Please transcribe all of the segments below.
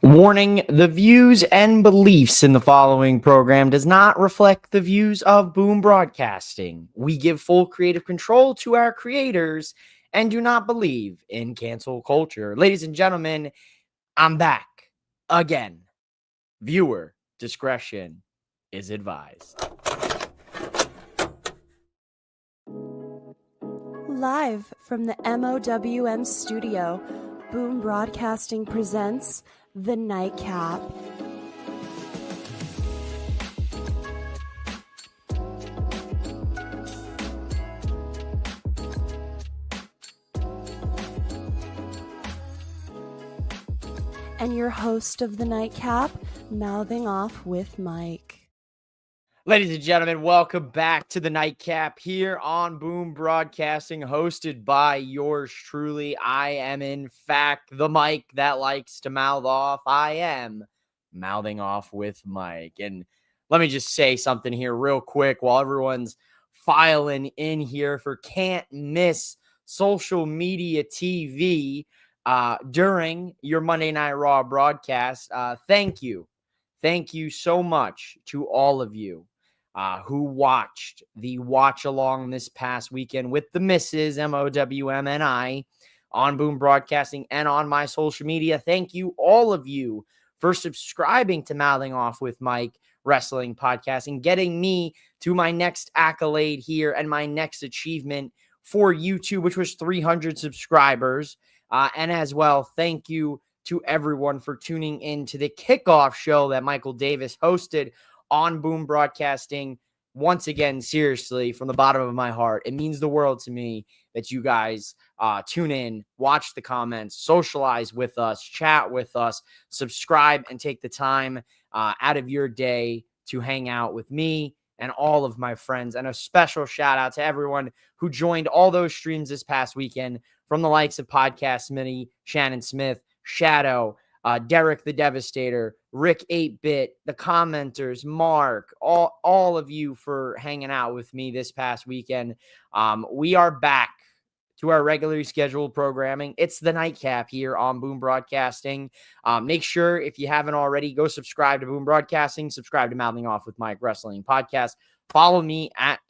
Warning, the views and beliefs in the following program does not reflect the views of Boom Broadcasting. We give full creative control to our creators and do not believe in cancel culture. Ladies and gentlemen, I'm back again. Viewer discretion is advised. Live from the MOWM studio, Boom Broadcasting presents The Nightcap. And your host of The Nightcap, mouthing off with Mike. Ladies and gentlemen, welcome back to the Nightcap here on Boom Broadcasting, hosted by yours truly. I am, in fact, the Mike that likes to mouth off. I am mouthing off with Mike. And let me just say something here real quick while everyone's filing in here for Can't Miss Social Media TV during your Monday Night Raw broadcast. Thank you. Thank you so much to all of you who watched the watch along this past weekend with the missus, MOWM and I, on Boom Broadcasting and on my social media. Thank you, all of you, for subscribing to Mouthing Off with Mike Wrestling Podcast and getting me to my next accolade here and my next achievement for YouTube, which was 300 subscribers. And as well, thank you to everyone for tuning in to the kickoff show that Michael Davis hosted on Boom Broadcasting. Once again, seriously, from the bottom of my heart, it means the world to me that you guys tune in, watch the comments, socialize with us, chat with us, subscribe, and take the time out of your day to hang out with me and all of my friends. And a special shout out to everyone who joined all those streams this past weekend, from the likes of Podcast Mini, Shannon Smith, Shadow, Derek the Devastator, Rick 8-Bit, the commenters, Mark, all of you for hanging out with me this past weekend. We are back to our regularly scheduled programming. It's the Nightcap here on Boom Broadcasting. Make sure, if you haven't already, go subscribe to Boom Broadcasting, subscribe to Mouthing Off with Mike Wrestling Podcast. Follow me at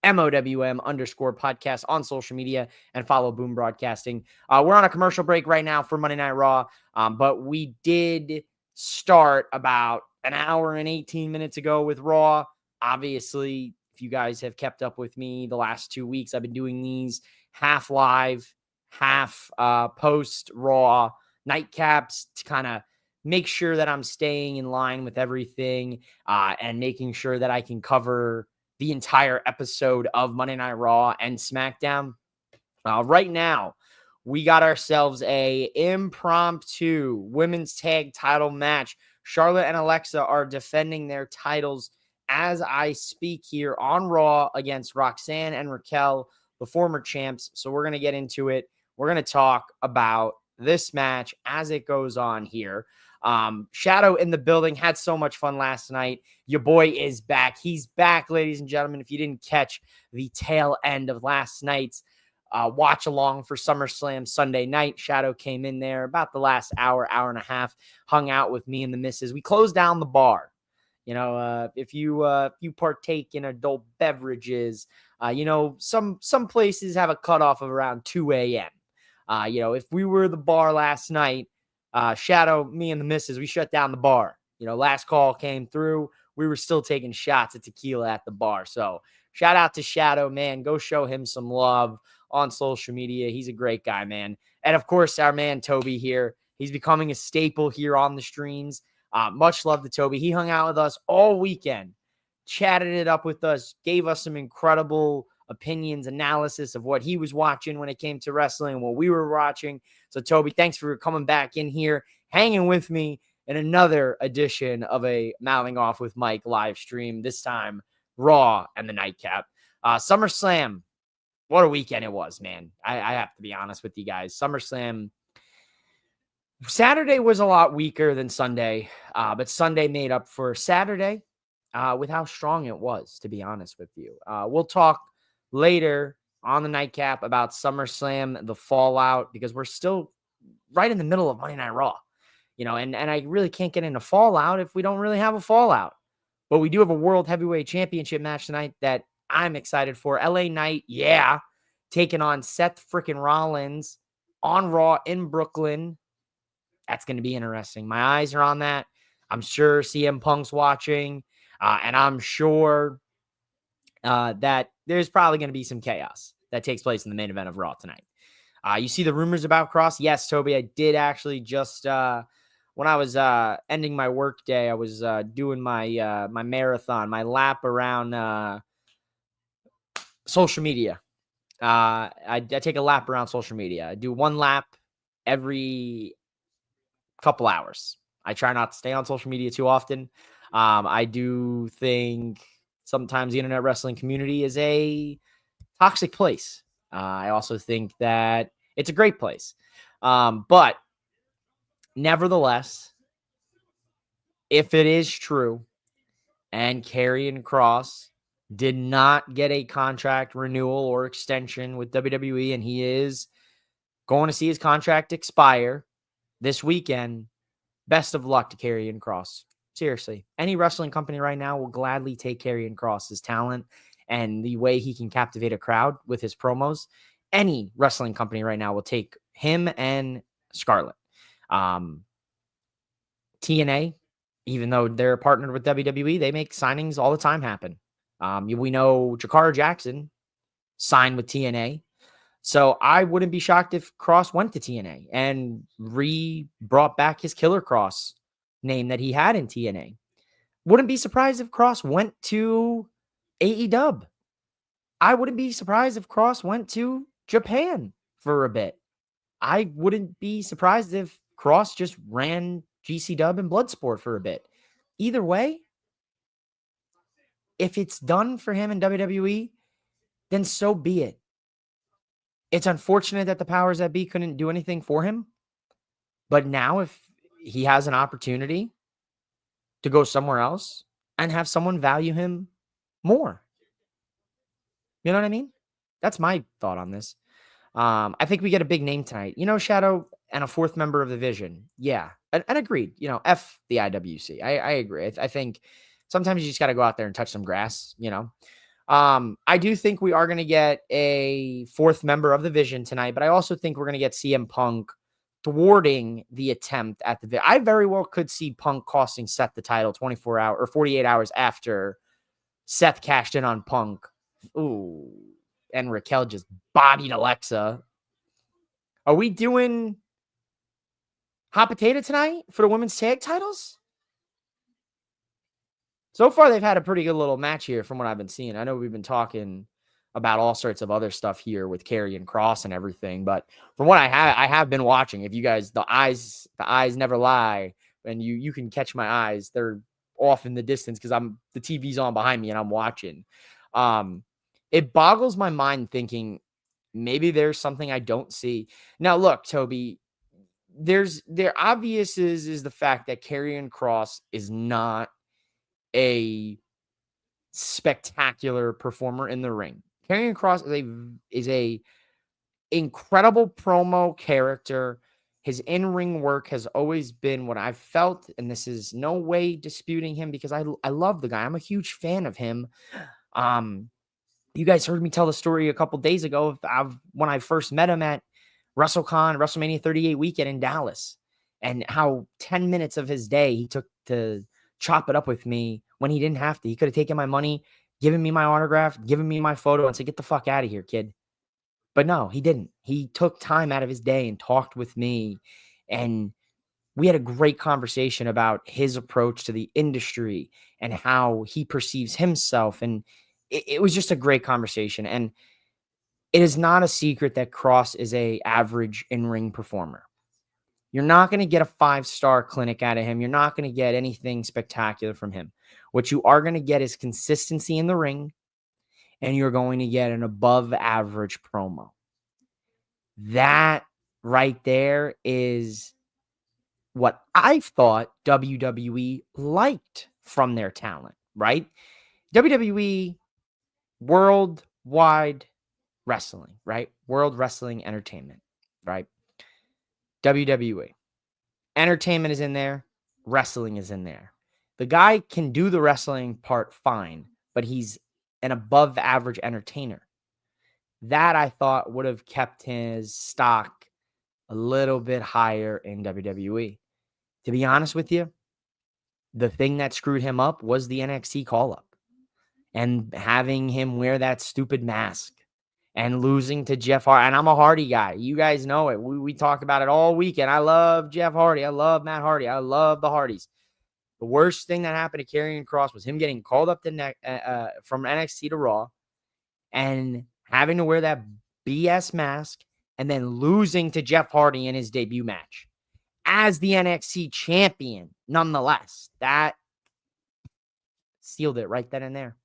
MOWM_podcast on social media and follow Boom Broadcasting. We're on a commercial break right now for Monday Night Raw, but we did start about an hour and 18 minutes ago with Raw. Obviously, if you guys have kept up with me the last 2 weeks, I've been doing these half live, half post Raw nightcaps to kind of make sure that I'm staying in line with everything and making sure that I can cover the entire episode of Monday Night Raw and SmackDown. Right now, we got ourselves a impromptu women's tag title match. Charlotte and Alexa are defending their titles as I speak here on Raw against Roxanne and Raquel, the former champs. So we're going to get into it. We're going to talk about this match as it goes on here. Shadow in the building, had so much fun last night. Your boy is back. He's back, ladies and gentlemen. If you didn't catch the tail end of last night's watch along for SummerSlam Sunday night, Shadow came in there about the last hour and a half, hung out with me and the missus. We closed down the bar. You know, if you partake in adult beverages, you know, some places have a cutoff of around 2 a.m. You know, if we were the bar last night, Shadow, me and the missus, we shut down the bar. You know, last call came through. We were still taking shots of tequila at the bar. So shout out to Shadow, man. Go show him some love on social media. He's a great guy, man. And of course, our man Toby here. He's becoming a staple here on the streams. Much love to Toby. He hung out with us all weekend, chatted it up with us, gave us some incredible opinions, analysis of what he was watching when it came to wrestling and what we were watching. So Toby, thanks for coming back in here, hanging with me in another edition of a Mouthing Off with Mike live stream, this time Raw and the Nightcap. SummerSlam, what a weekend it was, man. I have to be honest with you guys. SummerSlam, Saturday was a lot weaker than Sunday, but Sunday made up for Saturday with how strong it was, to be honest with you. We'll talk later on the Nightcap about SummerSlam, the fallout, because we're still right in the middle of Monday Night Raw. and I really can't get into Fallout if we don't really have a Fallout. But we do have a World Heavyweight Championship match tonight that I'm excited for. LA Knight, yeah, taking on Seth freaking Rollins on Raw in Brooklyn. That's going to be interesting. My eyes are on that. I'm sure CM Punk's watching, and I'm sure that there's probably going to be some chaos that takes place in the main event of Raw tonight. You see the rumors about Cross? Yes, Toby, I did actually just when I was ending my work day, I was doing my my marathon, my lap around social media. I take a lap around social media. I do one lap every couple hours. I try not to stay on social media too often. I do think sometimes the internet wrestling community is a toxic place. I also think that it's a great place. But nevertheless, if it is true and Karrion Kross did not get a contract renewal or extension with WWE, and he is going to see his contract expire this weekend, best of luck to Karrion Kross. Seriously, any wrestling company right now will gladly take Karrion Kross's talent and the way he can captivate a crowd with his promos. Any wrestling company right now will take him and Scarlett. TNA, even though they're partnered with WWE, they make signings all the time happen. We know Jakara Jackson signed with TNA. So I wouldn't be shocked if Kross went to TNA and brought back his Killer Kross name that he had in TNA. Wouldn't be surprised if Kross went to AEW. I wouldn't be surprised if Kross went to Japan for a bit. I wouldn't be surprised if Kross just ran GC Dub and Bloodsport for a bit. Either way, if it's done for him in WWE, then so be it. It's unfortunate that the powers that be couldn't do anything for him. But now if he has an opportunity to go somewhere else and have someone value him more. You know what I mean? That's my thought on this. I think we get a big name tonight. Shadow and a fourth member of the Vision. Yeah. And agreed. F the IWC. I agree. I think sometimes you just got to go out there and touch some grass, I do think we are going to get a fourth member of the Vision tonight, but I also think we're going to get CM Punk thwarting the attempt at the I very well could see Punk costing Seth the title 24 hours or 48 hours after Seth cashed in on Punk. Ooh. And Raquel just bodied Alexa. Are we doing hot potato tonight for the women's tag titles? So far, they've had a pretty good little match here from what I've been seeing. I know we've been talking about all sorts of other stuff here with Karrion Kross and everything, but from what I have been watching, if you guys, the eyes never lie, and you can catch my eyes, they're off in the distance because the TV's on behind me and I'm watching. It boggles my mind thinking maybe there's something I don't see. Now, look, Toby, there obvious is the fact that Karrion Kross is not a spectacular performer in the ring. Karrion Kross is a incredible promo character. His in-ring work has always been what I've felt, and this is no way disputing him because I love the guy. I'm a huge fan of him. You guys heard me tell the story a couple days ago of when I first met him at WrestleMania 38 weekend in Dallas, and how 10 minutes of his day he took to chop it up with me when he didn't have to. He could have taken my money, given me my autograph, given me my photo, and said, "Get the fuck out of here, kid." But no, he didn't. He took time out of his day and talked with me, and we had a great conversation about his approach to the industry and how he perceives himself. And it was just a great conversation. And it is not a secret that Kross is a average in-ring performer. You're not going to get a 5-star clinic out of him. You're not going to get anything spectacular from him. What you are going to get is consistency in the ring, and you're going to get an above average promo. That right there is what I thought WWE liked from their talent, right? WWE, worldwide wrestling, right? World Wrestling Entertainment, right? WWE. Entertainment is in there. Wrestling is in there. The guy can do the wrestling part fine, but he's an above average entertainer. That I thought would have kept his stock a little bit higher in WWE. To be honest with you, the thing that screwed him up was the NXT call up and having him wear that stupid mask and losing to Jeff Hardy. And I'm a Hardy guy. You guys know it. We talk about it all weekend. I love Jeff Hardy. I love Matt Hardy. I love the Hardys. The worst thing that happened to Karrion Kross was him getting called up to from NXT to Raw and having to wear that BS mask and then losing to Jeff Hardy in his debut match as the NXT champion. Nonetheless, that sealed it right then and there.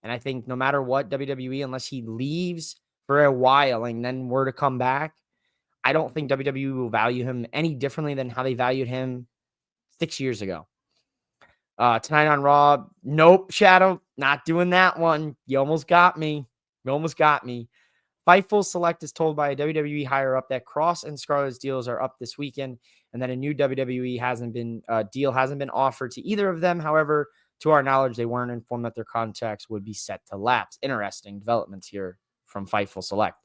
And I think no matter what, WWE, unless he leaves for a while and then were to come back, I don't think WWE will value him any differently than how they valued him 6 years ago. Tonight on Raw, nope, Shadow, not doing that one. You almost got me. Fightful Select is told by a WWE higher up that Cross and Scarlett's deals are up this weekend and that a new WWE deal hasn't been offered to either of them. However, to our knowledge, they weren't informed that their contracts would be set to lapse. Interesting developments here from Fightful Select.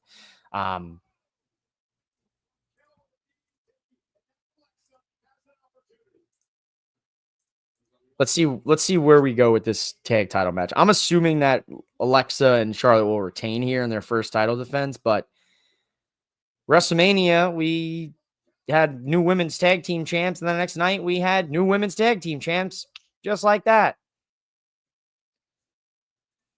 Let's see where we go with this tag title match. I'm assuming that Alexa and Charlotte will retain here in their first title defense, but WrestleMania, we had new women's tag team champs, and the next night we had new women's tag team champs, just like that.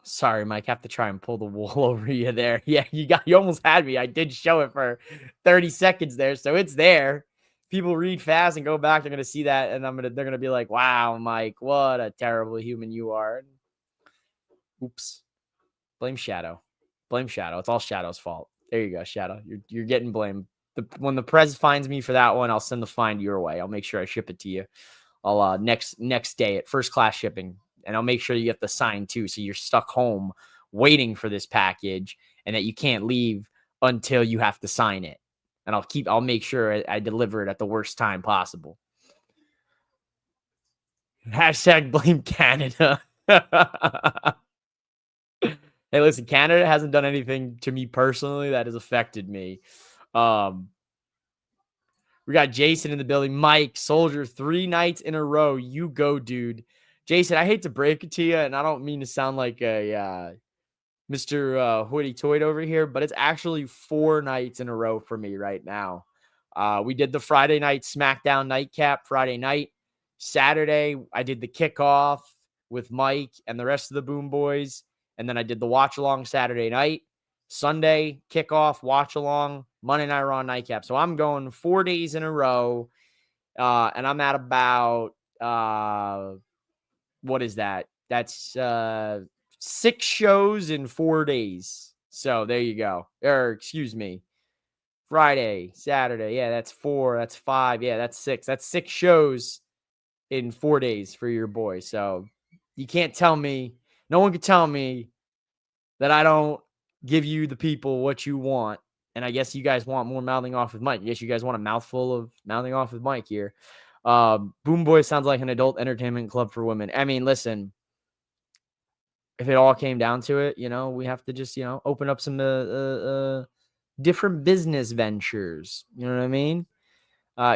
Sorry, Mike, have to try and pull the wool over you there. Yeah, you almost had me. I did show it for 30 seconds there, so it's there. People read fast and go back, they're going to see that, and they're going to be like, wow, Mike, what a terrible human you are. Oops. Blame Shadow. It's all Shadow's fault. There you go, Shadow. You're getting blamed. When the Prez finds me for that one, I'll send the fine your way. I'll make sure I ship it to you. I'll next day at first class shipping, and I'll make sure you get the sign too, so you're stuck home waiting for this package and that you can't leave until you have to sign it. And I'll make sure I deliver it at the worst time possible. Hashtag blame Canada. Hey, listen, Canada hasn't done anything to me personally that has affected me. We got Jason in the building. Mike, Soldier, 3 nights in a row. You go, dude. Jason, I hate to break it to you, and I don't mean to sound like a Mr. Hoity-toity over here, but it's actually 4 nights in a row for me right now. We did the Friday night SmackDown Nightcap Friday night. Saturday, I did the kickoff with Mike and the rest of the Boom Boys, and then I did the watch-along Saturday night. Sunday, kickoff, watch-along, Monday Night Raw Nightcap. So I'm going 4 days in a row, and I'm at about, what is that? That's 6 shows in 4 days. So there you go. Or excuse me. Friday, Saturday. Yeah, that's 4. That's 5. Yeah, that's 6. That's 6 shows in 4 days for your boy. So you can't tell me, no one can tell me that I don't give you the people what you want. And I guess you guys want more mouthing off with Mike. I guess you guys want a mouthful of mouthing off with Mike here. Boom Boy sounds like an adult entertainment club for women. I mean, listen, if it all came down to it, we have to just, open up some different business ventures. You know what I mean?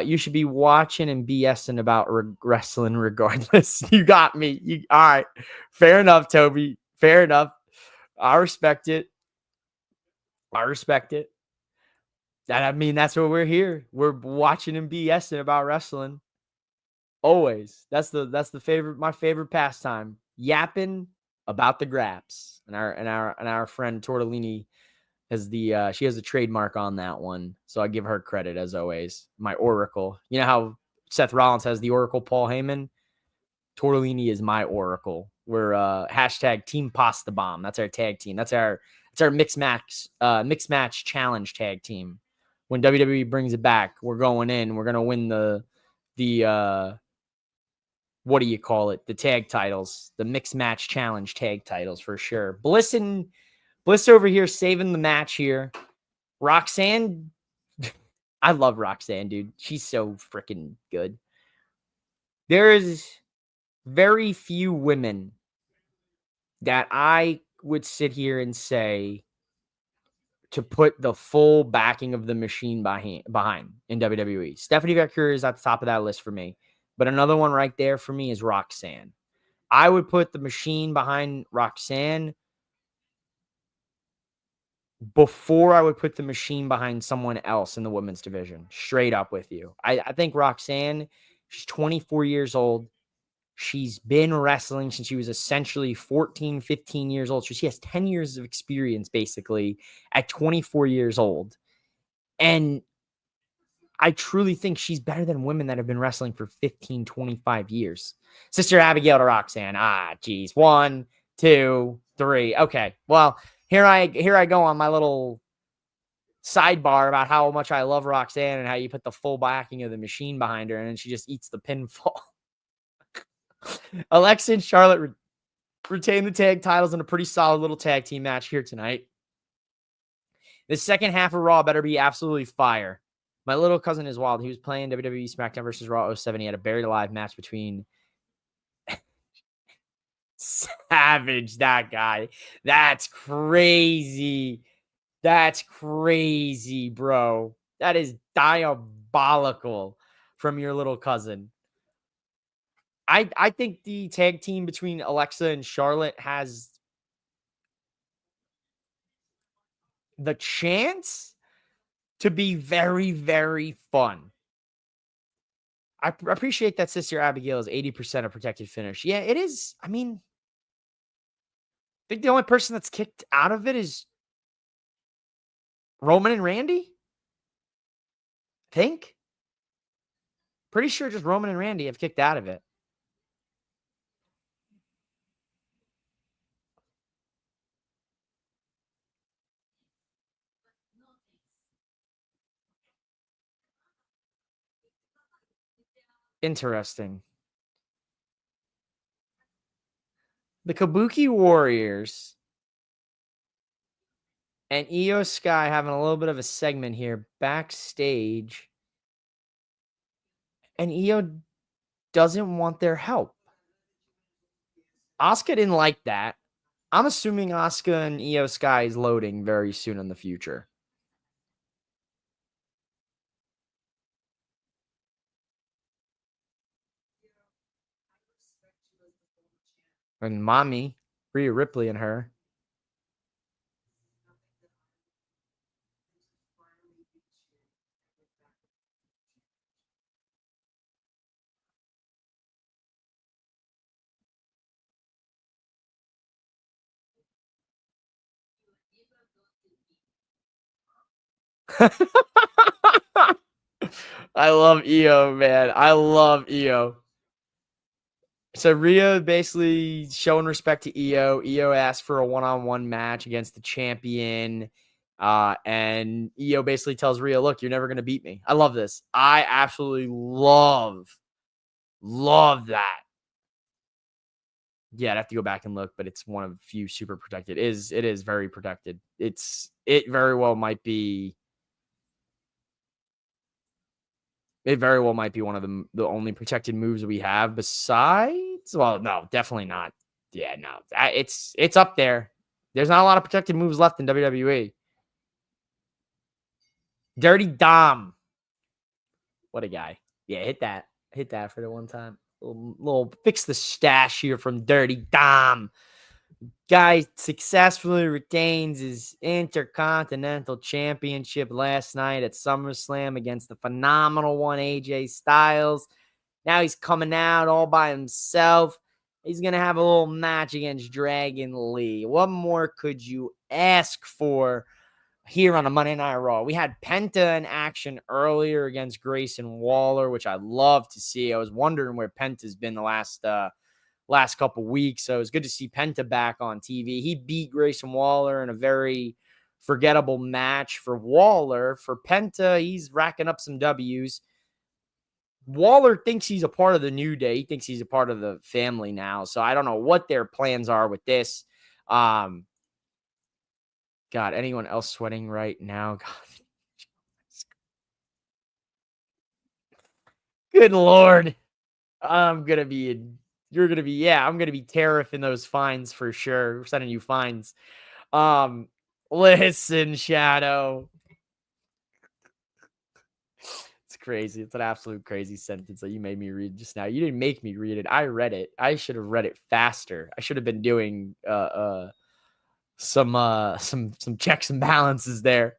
You should be watching and BSing about wrestling regardless. You got me. All right. Fair enough, Toby. Fair enough. I respect it. I mean, that's what we're here. We're watching and BSing about wrestling. Always. That's my favorite pastime. Yapping about the graps. And our friend Tortellini has she has a trademark on that one. So I give her credit as always. My oracle. You know how Seth Rollins has the oracle Paul Heyman? Tortellini is my oracle. We're hashtag Team Pasta Bomb. That's our tag team. That's our mixed match challenge tag team. When WWE brings it back, we're going in. We're gonna win the what do you call it? The tag titles, the mixed match challenge tag titles for sure. Bliss over here saving the match here. Roxanne, I love Roxanne, dude. She's so freaking good. There's very few women that I would sit here and say to put the full backing of the machine behind in WWE. Stephanie Becker is at the top of that list for me. But another one right there for me is Roxanne. I would put the machine behind Roxanne before I would put the machine behind someone else in the women's division. Straight up with you. I think Roxanne, she's 24 years old. She's been wrestling since she was essentially 14, 15 years old. So she has 10 years of experience basically at 24 years old. And I truly think she's better than women that have been wrestling for 15, 25 years. Sister Abigail to Roxanne. Geez. 1, 2, 3. Okay. Well, here I go on my little sidebar about how much I love Roxanne and how you put the full backing of the machine behind her and then she just eats the pinfall. Alexa and Charlotte retain the tag titles in a pretty solid little tag team match here tonight. The second half of Raw better be absolutely fire. My little cousin is wild. He was playing WWE SmackDown versus Raw 07. He had a buried alive match between Savage, that guy. That's crazy. That's crazy, bro. That is diabolical from your little cousin. I think the tag team between Alexa and Charlotte has the chance to be very, very fun. I appreciate that Sister Abigail is 80% a protected finish. Yeah, it is. I mean, I think the only person that's kicked out of it is Roman and Randy. I think. Pretty sure just Roman and Randy have kicked out of it. Interesting. The Kabuki Warriors and Io Sky having a little bit of a segment here backstage. And Io doesn't want their help. Asuka didn't like that. I'm assuming Asuka and Io Sky is loading very soon in the future. And mommy, Rhea Ripley and her. I love Io, man. I love Io. So Rhea basically showing respect to Io. Io asked for a one-on-one match against the champion. And Io basically tells Rhea, look, you're never going to beat me. I love this. I absolutely love that. Yeah, I'd have to go back and look, but it's one of the few super protected. It is very protected. It very well might be one of the only protected moves we have besides, well, no, definitely not. Yeah, no. It's up there. There's not a lot of protected moves left in WWE. Dirty Dom. What a guy. Yeah, hit that. Hit that for the one time. Little fix the stash here from Dirty Dom. Guy successfully retains his Intercontinental Championship last night at SummerSlam against the phenomenal one, AJ Styles. Now he's coming out all by himself. He's going to have a little match against Dragon Lee. What more could you ask for here on a Monday Night Raw? We had Penta in action earlier against Grayson Waller, which I love to see. I was wondering where Penta's been the last couple weeks. So it was good to see Penta back on TV. He beat Grayson Waller in a very forgettable match for Waller. For Penta, he's racking up some W's. Waller thinks he's a part of the New Day. He thinks he's a part of the family now. So I don't know what their plans are with this. God, anyone else sweating right now? God. Good Lord. I'm going to be, you're going to be, yeah, I'm going to be tariffing those fines for sure. We're sending you fines. Listen, Shadow. It's crazy. It's an absolute crazy sentence that you made me read just now. You didn't make me read it. I read it. I should have read it faster. I should have been doing some checks and balances there.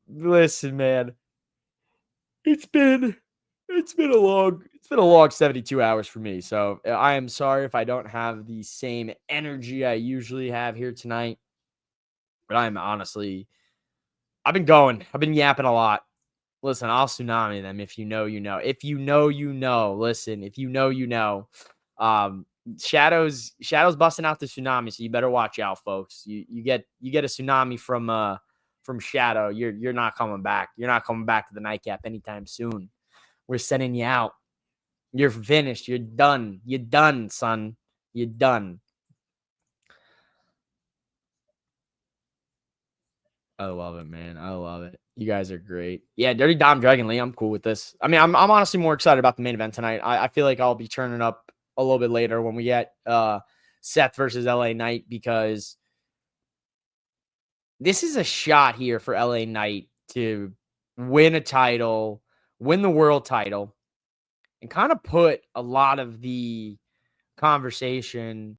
Listen, man. It's been a long 72 hours for me. So I am sorry if I don't have the same energy I usually have here tonight. But I'm honestly, I've been yapping a lot. Listen, I'll tsunami them. If you know, you know. If you know, you know. Listen, if you know, you know. Shadow's busting out the tsunami, so you better watch out, folks. You get a tsunami from Shadow. You're not coming back. You're not coming back to the nightcap anytime soon. We're sending you out. You're finished. You're done. You're done, son. You're done. I love it, man. I love it. You guys are great. Yeah, Dirty Dom Dragon Lee. I'm cool with this. I mean, I'm honestly more excited about the main event tonight. I feel like I'll be turning up a little bit later when we get Seth versus LA Knight, because this is a shot here for LA Knight to win a title, win the world title, and kind of put a lot of the conversation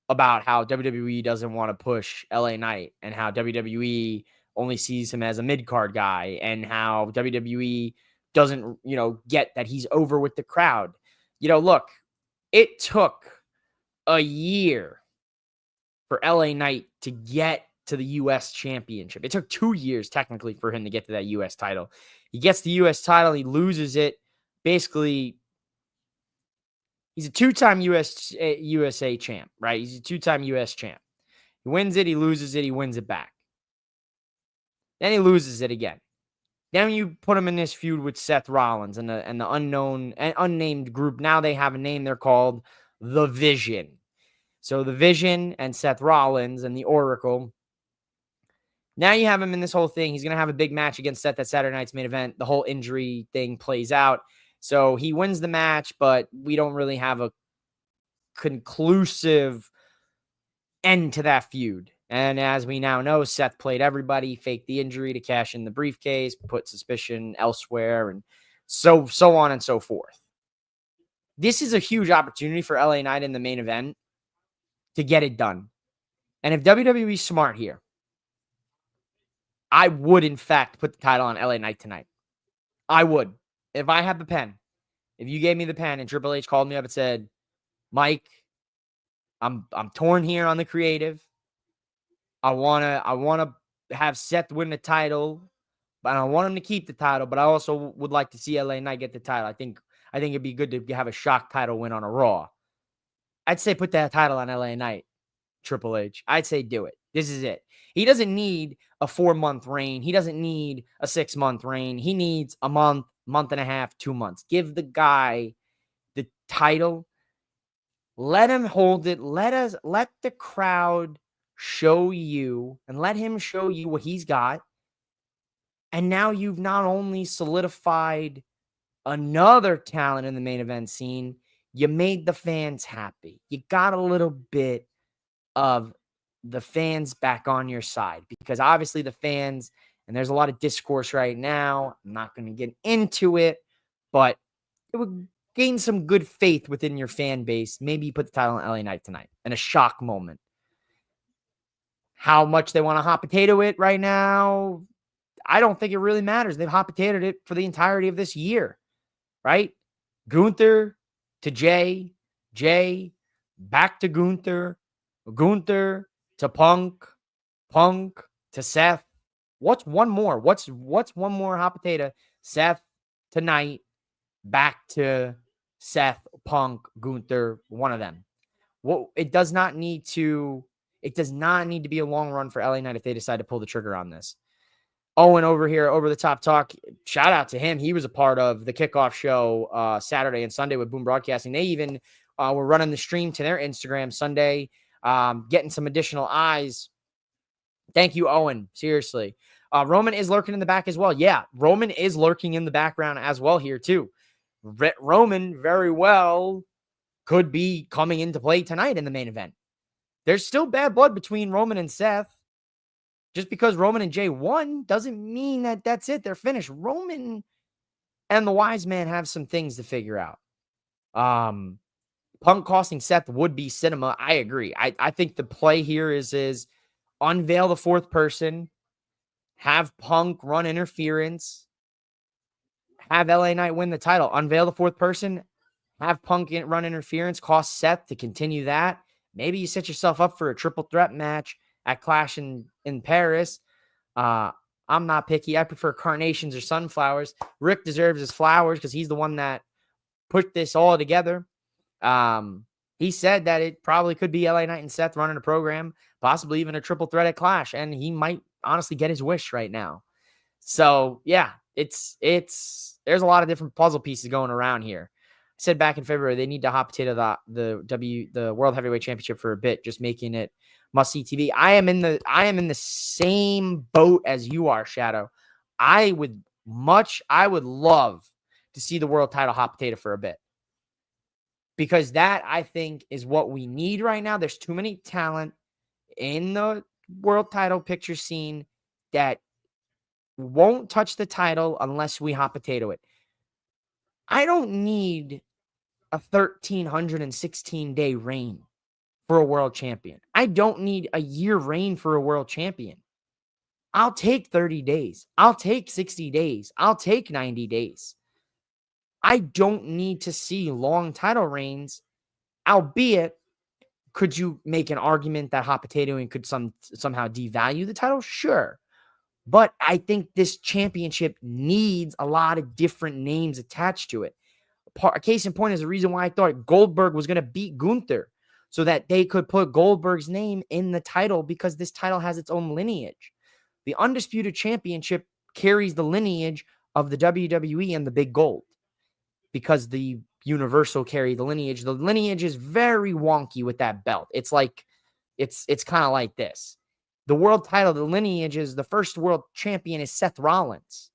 about how WWE doesn't want to push LA Knight and how WWE only sees him as a mid-card guy, and how WWE doesn't, get that he's over with the crowd. Look, it took a year for LA Knight to get to the U.S. championship. It took 2 years technically for him to get to that U.S. title. He gets the U.S. title. He loses it. Basically, he's a two-time USA champ, right? He's a two-time U.S. champ. He wins it. He loses it. He wins it back. Then he loses it again. Then you put him in this feud with Seth Rollins and the unknown and unnamed group. Now they have a name. They're called The Vision. So The Vision and Seth Rollins and the Oracle. Now you have him in this whole thing. He's going to have a big match against Seth at Saturday night's main event. The whole injury thing plays out. So he wins the match, but we don't really have a conclusive end to that feud. And as we now know, Seth played everybody, faked the injury to cash in the briefcase, put suspicion elsewhere, and so on and so forth. This is a huge opportunity for LA Knight in the main event to get it done. And if WWE's smart here, I would, in fact, put the title on LA Knight tonight. I would. If I had the pen, if you gave me the pen and Triple H called me up and said, Mike, I'm torn here on the creative. I want to have Seth win the title, but I want him to keep the title, but I also would like to see LA Knight get the title. I think it'd be good to have a shock title win on a Raw. I'd say put that title on LA Knight, Triple H. I'd say do it. This is it. He doesn't need a 4-month reign. He doesn't need a 6-month reign. He needs a month and a half, 2 months. Give the guy the title. Let him hold it. Let the crowd show you and let him show you what he's got. And now you've not only solidified another talent in the main event scene, you made the fans happy. You got a little bit of the fans back on your side, because obviously the fans, and there's a lot of discourse right now. I'm not going to get into it, but it would gain some good faith within your fan base. Maybe you put the title on LA Knight tonight in a shock moment. How much they want to hot potato it right now, I don't think it really matters. They've hot potatoed it for the entirety of this year, right? Gunther to Jay, back to Gunther to Punk to Seth. What's one more? What's one more hot potato? Seth tonight, back to Seth, Punk, Gunther, one of them. It does not need to be a long run for LA Knight if they decide to pull the trigger on this. Owen over here, Over the Top Talk, shout out to him. He was a part of the kickoff show Saturday and Sunday with Boom Broadcasting. They even were running the stream to their Instagram Sunday, getting some additional eyes. Thank you, Owen. Seriously. Roman is lurking in the back as well. Yeah, Roman is lurking in the background as well here too. Roman very well could be coming into play tonight in the main event. There's still bad blood between Roman and Seth. Just because Roman and Jay won doesn't mean that that's it. They're finished. Roman and the Wise Man have some things to figure out. Punk costing Seth would be cinema. I agree. I think the play here is unveil the fourth person, have Punk run interference, have LA Knight win the title, unveil the fourth person, have Punk run interference, cost Seth to continue that. Maybe you set yourself up for a triple threat match at Clash in Paris. I'm not picky. I prefer carnations or sunflowers. Rick deserves his flowers because he's the one that put this all together. He said that it probably could be LA Knight and Seth running a program, possibly even a triple threat at Clash, and he might honestly get his wish right now. So yeah, it's there's a lot of different puzzle pieces going around here. I said back in February they need to hot potato the World Heavyweight Championship for a bit, just making it must see TV. I am in the same boat as you are, Shadow. I would love to see the world title hot potato for a bit. Because that, I think, is what we need right now. There's too many talent in the world title picture scene that won't touch the title unless we hot potato it. I don't need a 1,316-day reign for a world champion. I don't need a year reign for a world champion. I'll take 30 days. I'll take 60 days. I'll take 90 days. I don't need to see long title reigns, albeit, could you make an argument that hot potatoing could somehow devalue the title? Sure. But I think this championship needs a lot of different names attached to it. A case in point is the reason why I thought Goldberg was going to beat Gunther, so that they could put Goldberg's name in the title, because this title has its own lineage. The Undisputed Championship carries the lineage of the WWE and the Big Gold, because the Universal carry the lineage. The lineage is very wonky with that belt. It's like, it's kind of like this. The world title, the lineage is, the first world champion is Seth Rollins.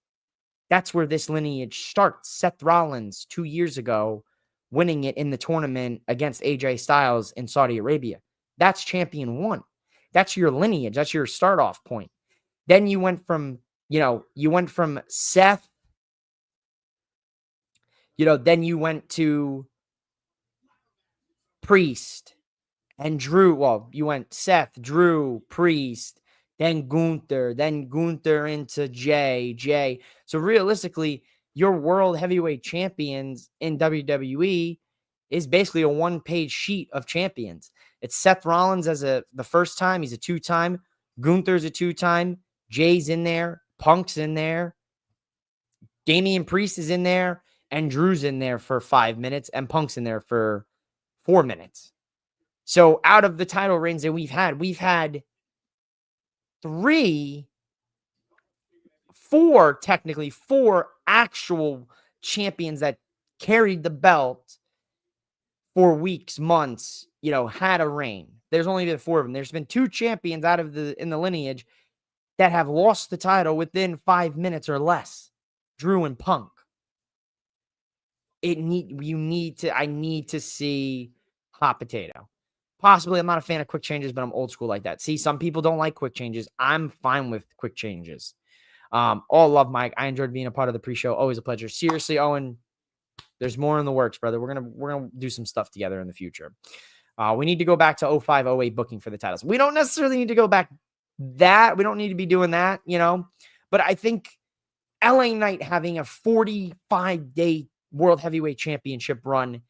That's where this lineage starts. Seth Rollins, 2 years ago, winning it in the tournament against AJ Styles in Saudi Arabia. That's champion one. That's your lineage. That's your start off point. Then you went from Seth, then you went to Priest and Drew. Well, you went Seth, Drew, Priest, then Gunther into Jay. So realistically, your world heavyweight champions in WWE is basically a one-page sheet of champions. It's Seth Rollins as the first time. He's a two-time. Gunther's a two-time. Jay's in there. Punk's in there. Damian Priest is in there. And Drew's in there for 5 minutes. And Punk's in there for 4 minutes. So out of the title reigns that we've had four actual champions that carried the belt for weeks, months, had a reign. There's only been 4 of them. There's been 2 champions in the lineage that have lost the title within 5 minutes or less. Drew and Punk. I need to see hot potato. Possibly, I'm not a fan of quick changes, but I'm old school like that. See, some people don't like quick changes. I'm fine with quick changes. All love, Mike. I enjoyed being a part of the pre-show. Always a pleasure. Seriously, Owen, there's more in the works, brother. We're gonna do some stuff together in the future. We need to go back to 05, 08 booking for the titles. We don't necessarily need to go back that. We don't need to be doing that, But I think LA Knight having a 45-day World Heavyweight Championship run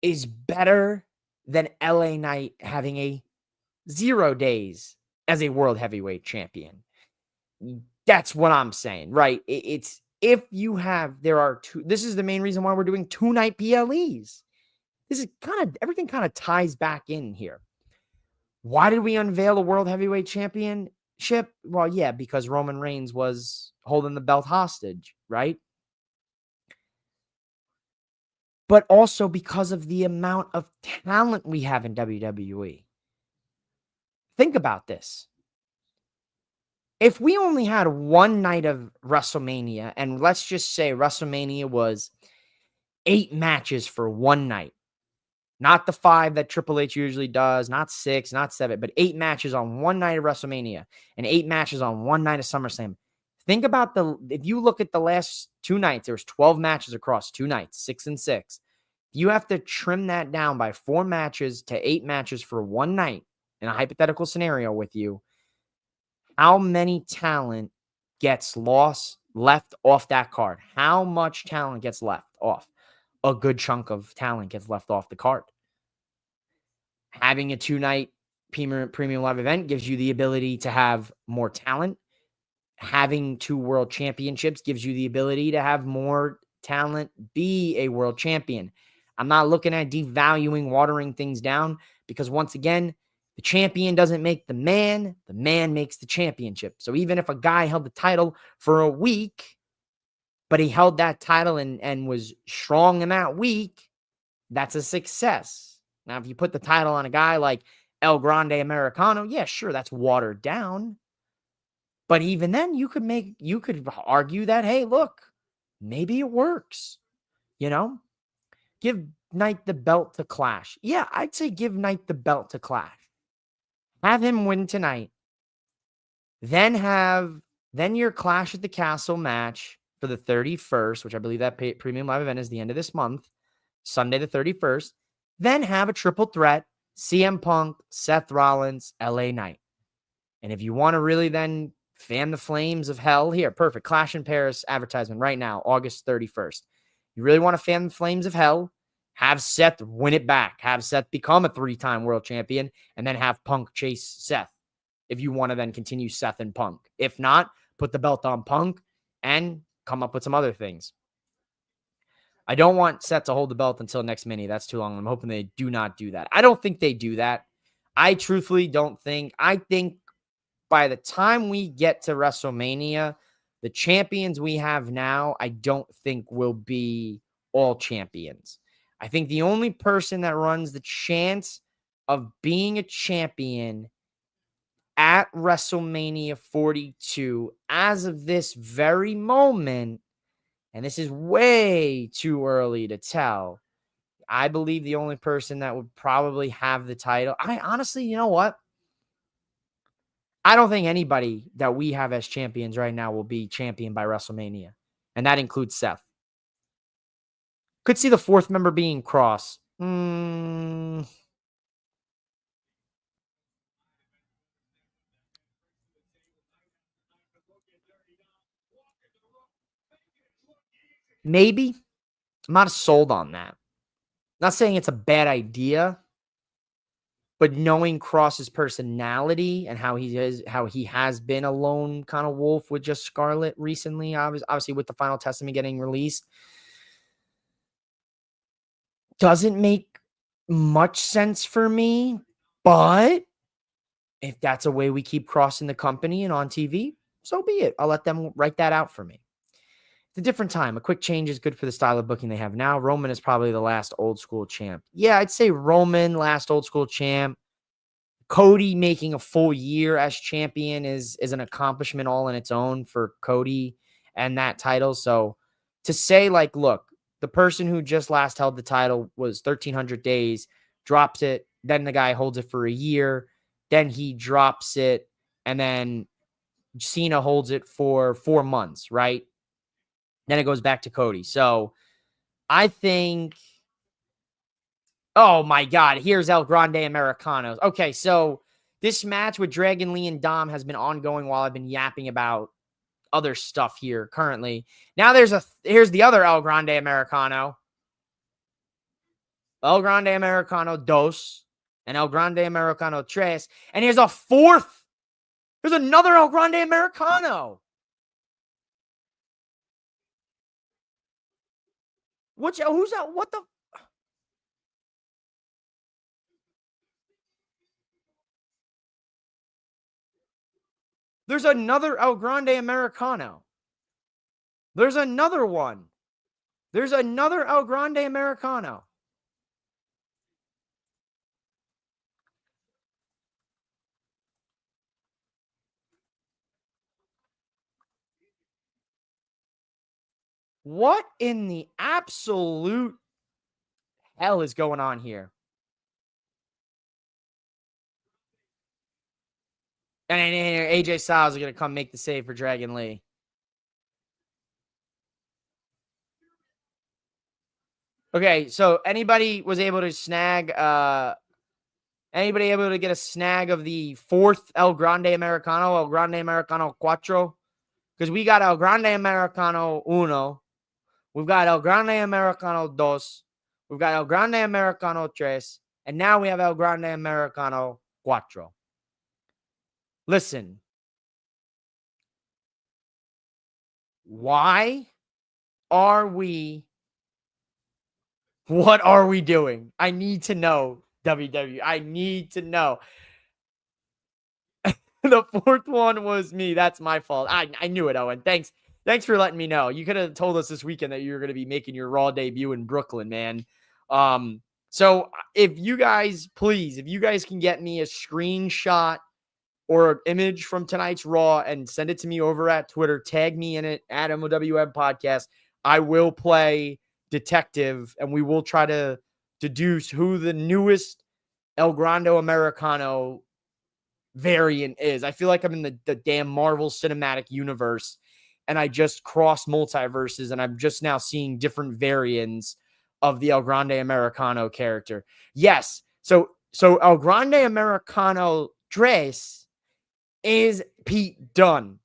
is better than LA Knight having a 0 days as a World Heavyweight Champion. That's what I'm saying, right? It's if you have, there are 2. This is the main reason why we're doing 2-night PLEs. This is everything kind of ties back in here. Why did we unveil a World Heavyweight Championship? Well, yeah, because Roman Reigns was holding the belt hostage, right? But also because of the amount of talent we have in WWE. Think about this. if we only had one night of WrestleMania, and let's just say WrestleMania was 8 matches for one night, not the 5 that Triple H usually does, not 6, not 7, but 8 matches on one night of WrestleMania and 8 matches on one night of SummerSlam. Think about if you look at the last 2 nights, there was 12 matches across 2 nights, 6 and 6. You have to trim that down by 4 matches to 8 matches for one night in a hypothetical scenario with you. How many talent gets left off that card? How much talent gets left off? A good chunk of talent gets left off the card. Having a 2-night premium live event gives you the ability to have more talent. Having 2 world championships gives you the ability to have more talent be a world champion. I'm not looking at devaluing, watering things down, because once again, the champion doesn't make the man makes the championship. So even if a guy held the title for a week, but he held that title and was strong in that week, that's a success. Now, if you put the title on a guy like El Grande Americano, yeah, sure, that's watered down. But even then, you could argue that, hey, look, maybe it works. Give Knight the belt to Clash. Yeah, I'd say give Knight the belt to Clash. Have him win tonight. Then your Clash at the Castle match for the 31st, which I believe that premium live event is the end of this month, Sunday the 31st. Then have a triple threat, CM Punk, Seth Rollins, LA Knight. And if you want to really then fan the flames of hell, here, perfect. Clash in Paris advertisement right now, August 31st. You really want to fan the flames of hell? Have Seth win it back. Have Seth become a 3-time world champion, and then have Punk chase Seth if you want to then continue Seth and Punk. If not, put the belt on Punk and come up with some other things. I don't want Seth to hold the belt until next mini. That's too long. I'm hoping they do not do that. I don't think they do that. I truthfully don't think. I think by the time we get to WrestleMania, the champions we have now, I don't think will be all champions. I think the only person that runs the chance of being a champion at WrestleMania 42 as of this very moment, and this is way too early to tell, I believe the only person that would probably have the title, I honestly, you know what? I don't think anybody that we have as champions right now will be champion by WrestleMania. And that includes Seth. Could see the 4th member being Cross. Maybe. I'm not sold on that. Not saying it's a bad idea, but knowing Cross's personality and how he has been a lone kind of wolf with just Scarlett recently, obviously with the Final Testament getting released, doesn't make much sense for me. But if that's a way we keep Crossing the company and on TV, so be it. I'll let them write that out for me. It's a different time. A quick change is good for the style of booking they have now. Roman is probably the last old school champ. Yeah, I'd say Roman, last old school champ. Cody making a full year as champion is an accomplishment all in its own for Cody and that title. So to say, like, look, the person who just last held the title was 1,300 days, drops it, then the guy holds it for a year, then he drops it, and then Cena holds it for 4 months, right? Then it goes back to Cody. So I think, oh my God, here's El Grande Americanos. Okay, so this match with Dragon Lee and Dom has been ongoing while I've been yapping about other stuff here currently. Now here's the other El Grande Americano. El Grande Americano dos and El Grande Americano tres. And here's a 4th. There's another El Grande Americano. Who's that? What the? There's another El Grande Americano. There's another one. There's another El Grande Americano. What in the absolute hell is going on here? And AJ Styles is going to come make the save for Dragon Lee. Okay, so anybody was able to snag anybody able to get a snag of the fourth El Grande Americano Cuatro? Because we got El Grande Americano Uno, we've got El Grande Americano Dos, we've got El Grande Americano Tres, and now we have El Grande Americano Cuatro. Listen, why are we? What are we doing? I need to know, WWE. I need to know. The fourth one was me. That's my fault. I knew it, Owen. Thanks for letting me know. You could have told us this weekend that you were going to be making your Raw debut in Brooklyn, man. So if you guys can get me a screenshot or an image from tonight's Raw and send it to me over at Twitter, tag me in it at MOWM Podcast, I will play detective and we will try to deduce who the newest El Grande Americano variant is. I feel like I'm in the damn Marvel Cinematic Universe and I just crossed multiverses and I'm just now seeing different variants of the El Grande Americano character. Yes. So El Grande Americano dress is Pete Dunne.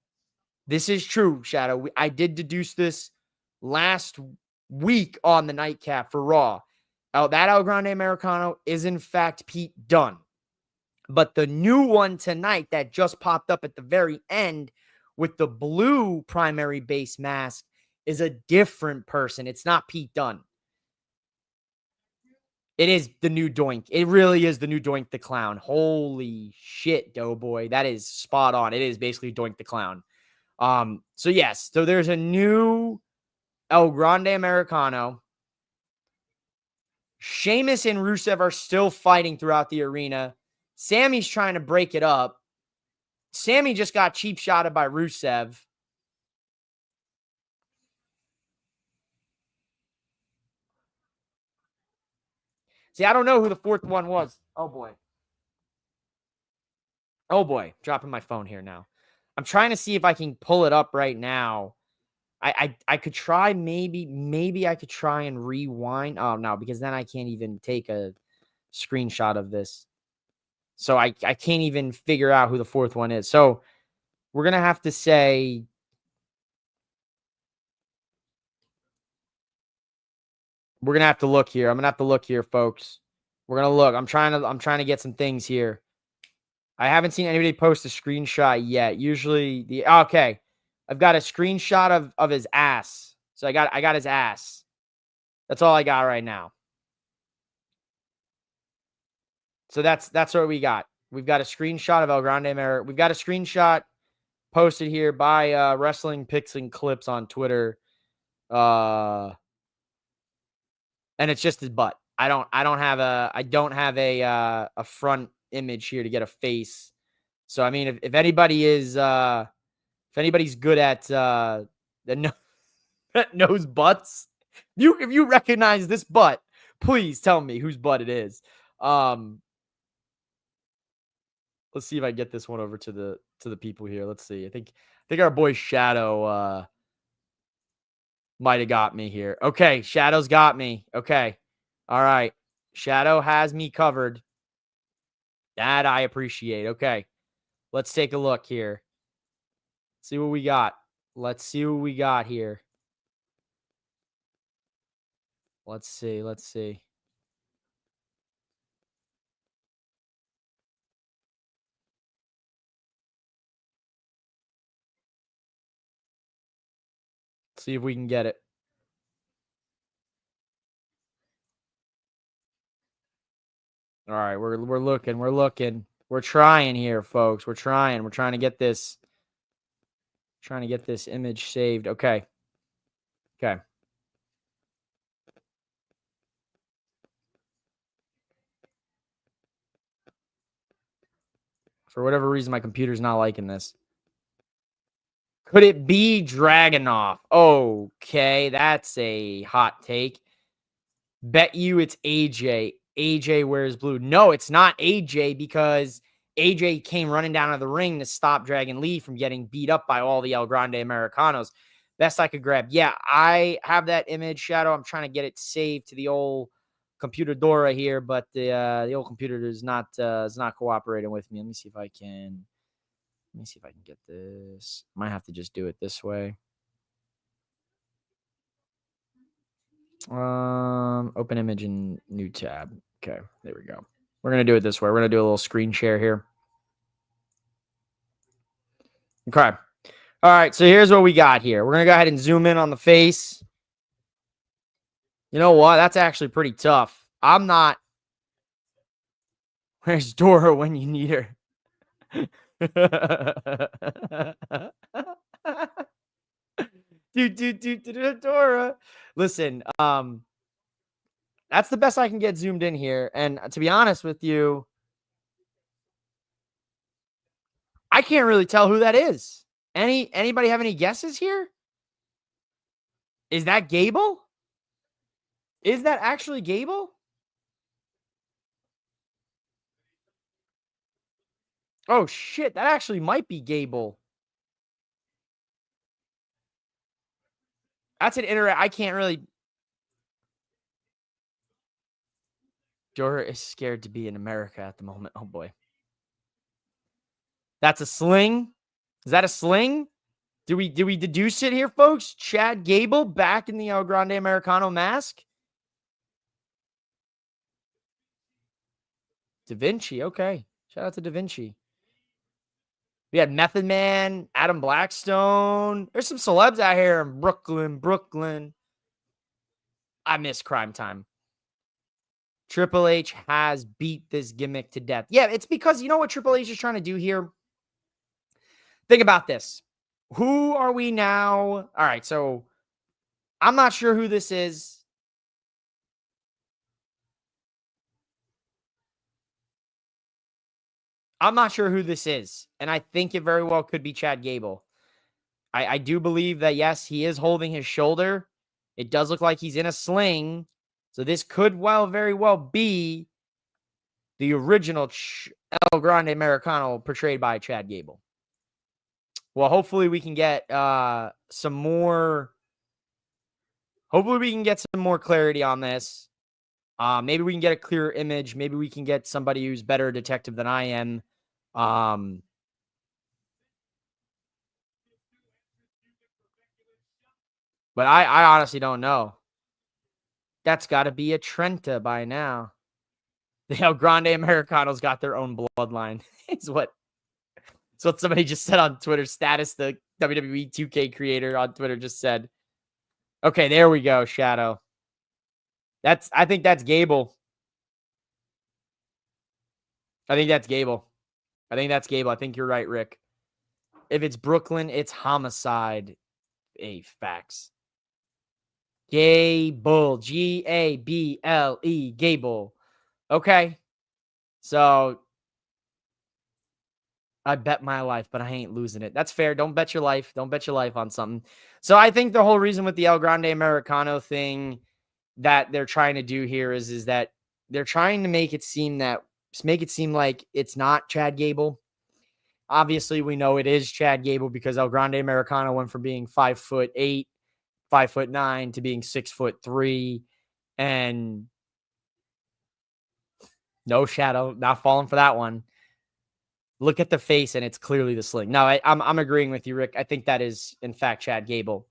This is true, Shadow. I did deduce this last week on the Nightcap for Raw. That El Grande Americano is in fact Pete Dunne. But the new one tonight that just popped up at the very end with the blue primary base mask is a different person. It's not Pete Dunne. It is the new Doink. It really is the new Doink the Clown. Holy shit, Doughboy. That is spot on. It is basically Doink the Clown. So yes, so there's a new El Grande Americano. Sheamus and Rusev are still fighting throughout the arena. Sammy's trying to break it up. Sammy just got cheap shotted by Rusev. See, I don't know who the fourth one was. Oh, boy. Oh, boy. Dropping my phone here now. I'm trying to see if I can pull it up right now. I could try, maybe I could try and rewind. Oh, no, because then I can't even take a screenshot of this. So I can't even figure out who the fourth one is. So we're going to have to say... We're going to have to look here. I'm going to have to look here, folks. We're going to look. I'm trying to get some things here. I haven't seen anybody post a screenshot yet. Usually okay. I've got a screenshot of his ass. So I got his ass. That's all I got right now. So that's what we got. We've got a screenshot of El Grande America. We've got a screenshot posted here by Wrestling Picks and Clips on Twitter. And it's just his butt. I don't have a front image here to get a face. So I mean, if anybody is if anybody's good at the nose butts, if you recognize this butt, please tell me whose butt it is. Let's see if I can get this one over to the people here. Let's see. I think our boy Shadow might have got me here. Okay, Shadow's got me. Okay. All right. Shadow has me covered. That I appreciate. Okay. Let's take a look here. See what we got. Let's see what we got here. Let's see. See if we can get it. All right, we're looking. We're trying here, folks. We're trying to get this image saved. Okay. For whatever reason, my computer's not liking this. Could it be Dragunov? Okay, that's a hot take. Bet you it's AJ. AJ wears blue. No, it's not AJ because AJ came running down to the ring to stop Dragon Lee from getting beat up by all the El Grande Americanos. Best I could grab. Yeah, I have that image, Shadow. I'm trying to get it saved to the old computer Dora here, but the old computer is not cooperating with me. Let me see if I can get this. Might have to just do it this way. Open image in new tab. Okay, there we go. We're gonna do it this way. We're gonna do a little screen share here. Okay. All right, so here's what we got here. We're gonna go ahead and zoom in on the face. You know what? That's actually pretty tough. I'm not. Where's Dora when you need her? Dora. Listen, that's the best I can get zoomed in here. And to be honest with you, I can't really tell who that is. Anybody have any guesses here? Is that Gable? Is that actually Gable? Oh shit, that actually might be Gable. That's an I can't really. Dora is scared to be in America at the moment. Oh boy. That's a sling. Is that a sling? Do we deduce it here, folks? Chad Gable back in the El Grande Americano mask. Da Vinci, okay. Shout out to Da Vinci. We had Method Man, Adam Blackstone. There's some celebs out here in Brooklyn. I miss Crime Time. Triple H has beat this gimmick to death. Yeah, it's because you know what Triple H is trying to do here? Think about this. Who are we now? All right, so I'm not sure who this is. I'm not sure who this is. And I think it very well could be Chad Gable. I do believe that, yes, he is holding his shoulder. It does look like he's in a sling. So this could very well be the original El Grande Americano portrayed by Chad Gable. Well, hopefully we can get some more. Hopefully we can get some more clarity on this. Maybe we can get a clearer image. Maybe we can get somebody who's better a detective than I am. But I honestly don't know. That's got to be a Trenta by now. The El Grande Americanos got their own bloodline. It's what somebody just said on Twitter status. The WWE 2K creator on Twitter just said. Okay, there we go, Shadow. I think that's Gable. I think that's Gable. I think you're right, Rick. If it's Brooklyn, it's Homicide. Hey, facts. Gable. Gable. Gable. Okay. So I bet my life, but I ain't losing it. That's fair. Don't bet your life. Don't bet your life on something. So I think the whole reason with the El Grande Americano thing that they're trying to do here is that they're trying to make it seem like it's not Chad Gable. Obviously, we know it is Chad Gable because El Grande Americano went from being 5'8", 5'9" to being 6'3", and no, Shadow, not falling for that one. Look at the face, and it's clearly the sling. No, I'm agreeing with you, Rick. I think that is, in fact, Chad Gable.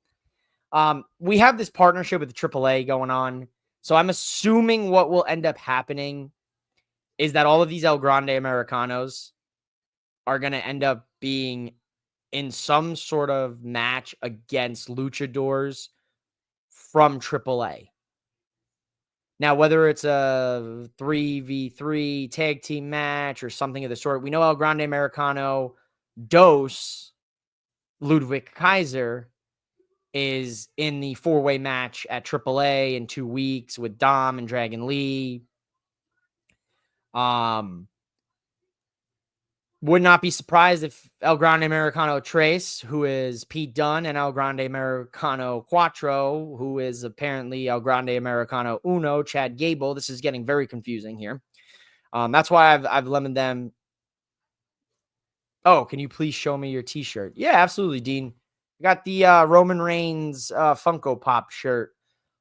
We have this partnership with AAA going on, so I'm assuming what will end up happening is that all of these El Grande Americanos are going to end up being in some sort of match against luchadors from AAA. Now, whether it's a 3v3 tag team match or something of the sort, we know El Grande Americano Dos Ludwig Kaiser is in the 4-way match at AAA in 2 weeks with Dom and Dragon Lee. Would not be surprised if El Grande Americano Tres, who is Pete Dunne, and El Grande Americano Cuatro, who is apparently El Grande Americano Uno, Chad Gable. This is getting very confusing here. That's why I've limited them. Oh, can you please show me your T-shirt? Yeah, absolutely, Dean. I got the Roman Reigns Funko Pop shirt.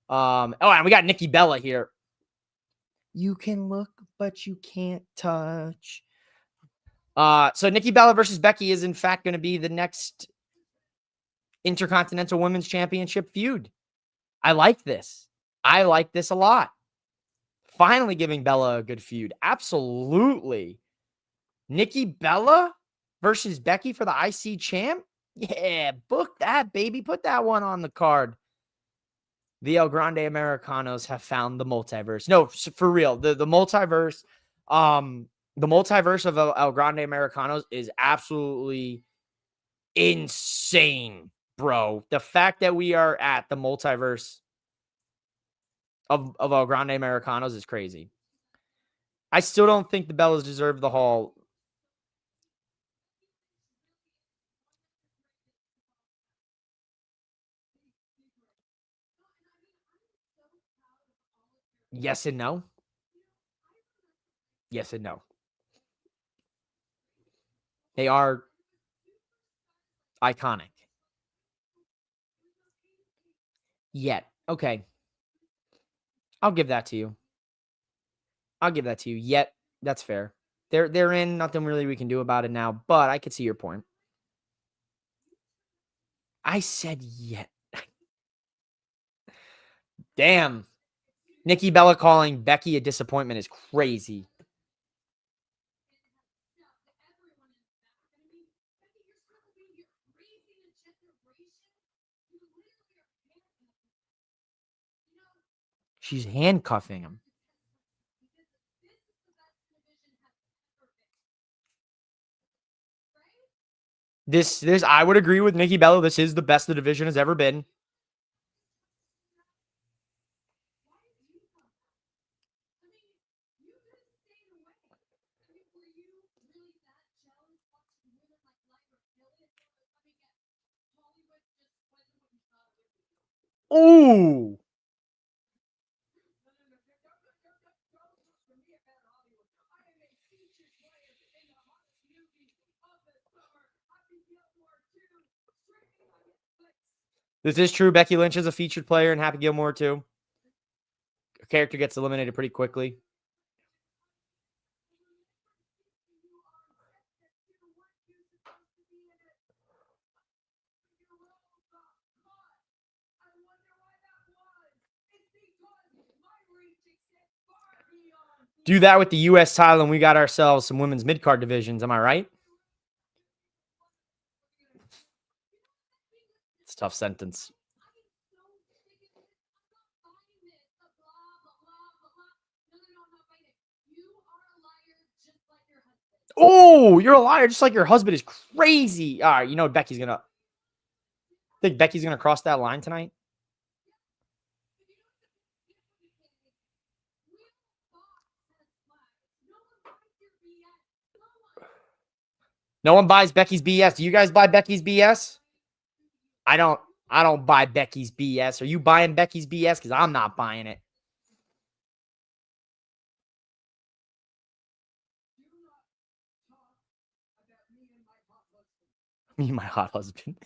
Oh, and we got Nikki Bella here. You can look, but you can't touch. So Nikki Bella versus Becky is in fact going to be the next Intercontinental Women's Championship feud. I like this. I like this a lot. Finally giving Bella a good feud. Absolutely. Nikki Bella versus Becky for the IC champ? Yeah, book that, baby. Put that one on the card. The El Grande Americanos have found the multiverse. No, for real. The multiverse, the multiverse of El Grande Americanos is absolutely insane, bro. The fact that we are at the multiverse of El Grande Americanos is crazy. I still don't think the Bellas deserve the Hall. Yes and no. Yes and no. They are iconic. Yet. Okay. I'll give that to you. I'll give that to you. Yet. That's fair. They're in. Nothing really we can do about it now, but I could see your point. I said yet. Damn. Nikki Bella calling Becky a disappointment is crazy. She's handcuffing him. This I would agree with Nikki Bella. This is the best the division has ever been. Ooh. This is true. Becky Lynch is a featured player in Happy Gilmore too. Her character gets eliminated pretty quickly. Do that with the U.S. title, and we got ourselves some women's mid-card divisions. Am I right? It's a tough sentence. Oh, you're a liar just like your husband is crazy. All right, you know what Becky's going to... Think Becky's going to cross that line tonight? No one buys Becky's BS. Do you guys buy Becky's BS? I don't buy Becky's BS. Are you buying Becky's BS? Because I'm not buying it. Me and my hot husband.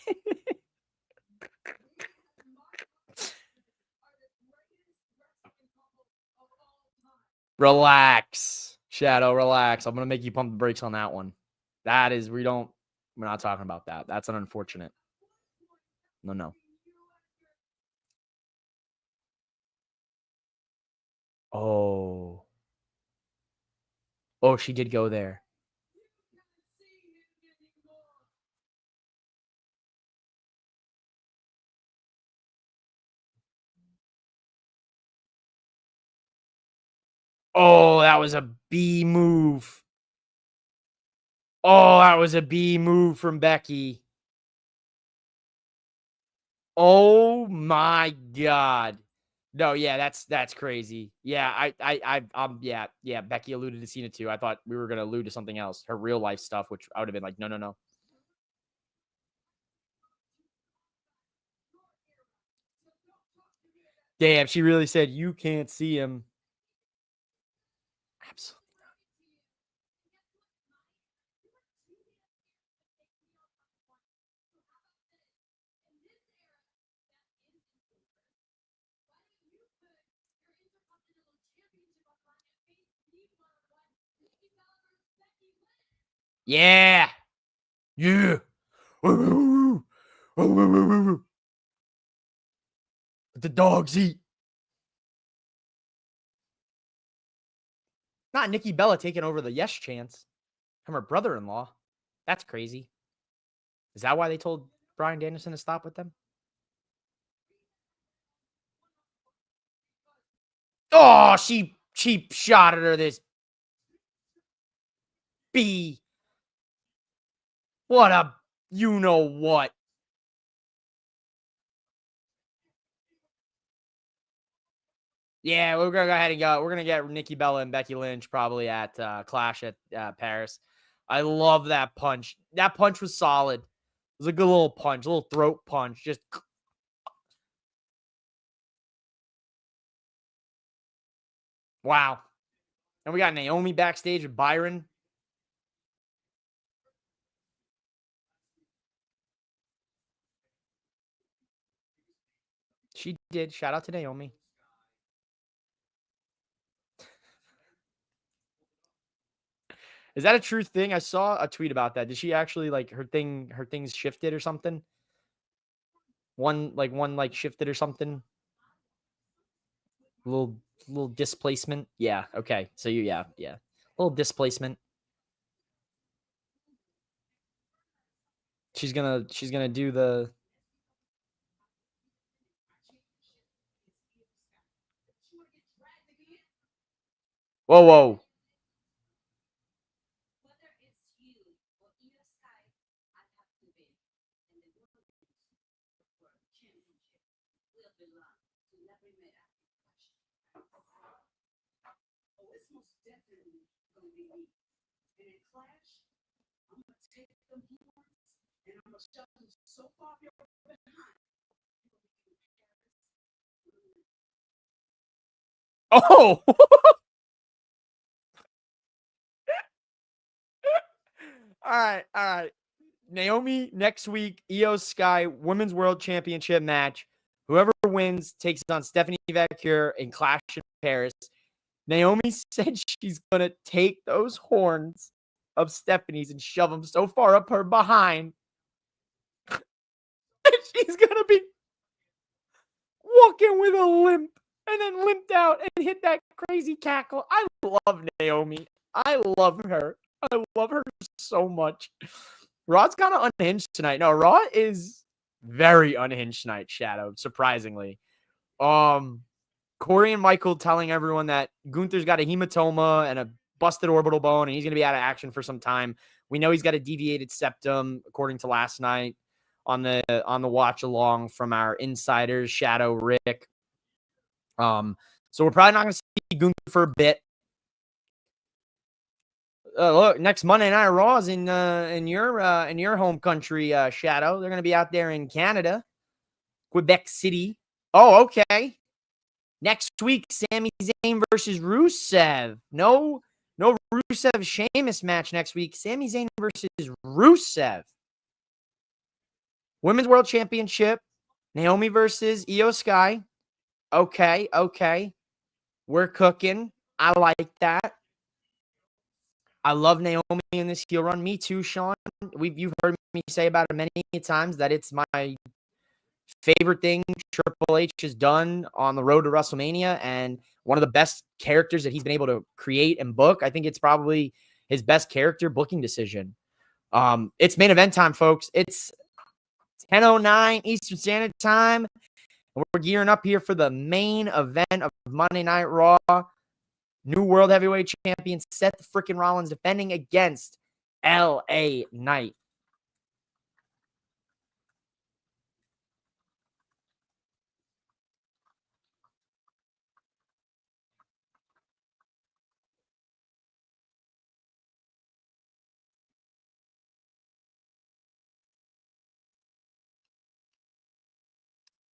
Relax. Shadow, relax. I'm going to make you pump the brakes on that one. That is, we're not talking about that. That's an unfortunate. No. Oh. Oh, she did go there. Oh, that was a B move. Oh, that was a B move from Becky. Oh my God. No, yeah, that's crazy. Yeah, yeah. Becky alluded to Cena too. I thought we were gonna allude to something else, her real life stuff, which I would have been like, no, no, no. Damn, she really said you can't see him. Absolutely. Yeah. Yeah. What the dogs eat. Not Nikki Bella taking over the yes chance from her brother-in-law. That's crazy. Is that why they told Bryan Danielson to stop with them? Oh, she cheap shot at her. This B. What a you know what. Yeah, we're gonna go ahead and go. We're gonna get Nikki Bella and Becky Lynch probably at Clash at Paris. I love that punch. That punch was solid. It was a good little punch, a little throat punch. Just wow. And we got Naomi backstage with Byron. She did. Shout out to Naomi. Is that a true thing? I saw a tweet about that. Did she actually like her things shifted or something? One shifted or something? A little displacement. Yeah. Okay. So yeah. A little displacement. She's gonna do the whoa. Oh. All right. Naomi next week, Io Sky Women's World Championship match. Whoever wins takes on Stephanie Vacure in Clash in Paris. Naomi said she's gonna take those horns of Stephanie's and shove them so far up her behind. She's gonna be walking with a limp and then limped out and hit that crazy cackle. I love Naomi. I love her. I love her so much. Raw's kind of unhinged tonight. No, Raw is very unhinged tonight, Shadow, surprisingly. Corey and Michael telling everyone that Gunther's got a hematoma and a busted orbital bone, and he's going to be out of action for some time. We know he's got a deviated septum, according to last night on the watch along from our insiders, Shadow, Rick. So we're probably not going to see Gunther for a bit. Look, next Monday Night Raw is in your home country, Shadow. They're going to be out there in Canada, Quebec City. Oh, okay. Next week, Sami Zayn versus Rusev. No Rusev Sheamus match next week. Sami Zayn versus Rusev. Women's World Championship. Naomi versus Io Sky. Okay. We're cooking. I like that. I love Naomi in this heel run. Me too, Sean. You've heard me say about it many times that it's my favorite thing Triple H has done on the road to WrestleMania and one of the best characters that he's been able to create and book. I think it's probably his best character booking decision. It's main event time, folks. It's 10:09 Eastern Standard Time. And we're gearing up here for the main event of Monday Night Raw. New World Heavyweight Champion Seth freaking Rollins defending against LA Knight.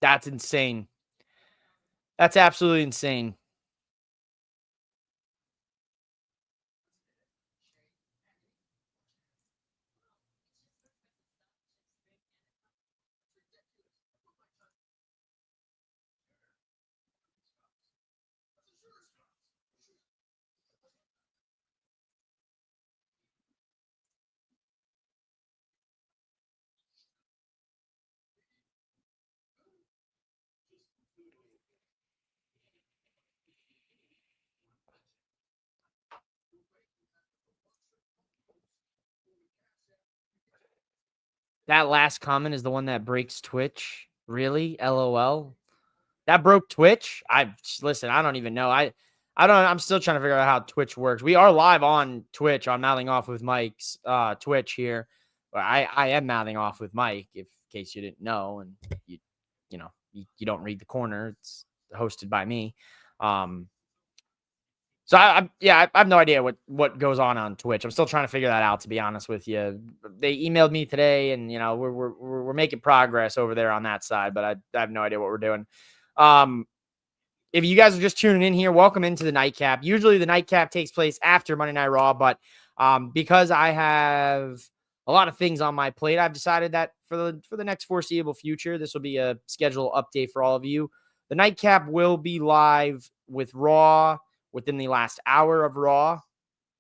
That's insane. That's absolutely insane. That last comment is the one that breaks Twitch. Really? LOL. That broke Twitch. Listen. I don't even know. I don't. I'm still trying to figure out how Twitch works. We are live on Twitch on Mouthing Off with Mike's Twitch here. But I am mouthing off with Mike, if in case you didn't know, and you don't read the corner. It's hosted by me. So I have no idea what goes on Twitch. I'm still trying to figure that out, to be honest with you. They emailed me today, and we're making progress over there on that side, but I have no idea what we're doing. If you guys are just tuning in here, welcome into the Nightcap. Usually the Nightcap takes place after Monday Night Raw, but because I have a lot of things on my plate, I've decided that for the next foreseeable future, this will be a schedule update for all of you. The Nightcap will be live with Raw within the last hour of Raw,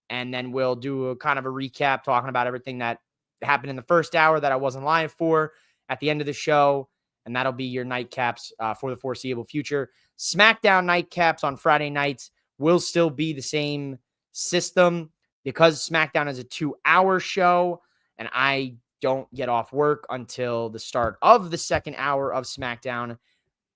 and then we'll do a kind of a recap talking about everything that happened in the first hour that I wasn't live for at the end of the show, and that'll be your Nightcaps for the foreseeable future. SmackDown Nightcaps on Friday nights will still be the same system because SmackDown is a 2-hour show, and I don't get off work until the start of the second hour of SmackDown.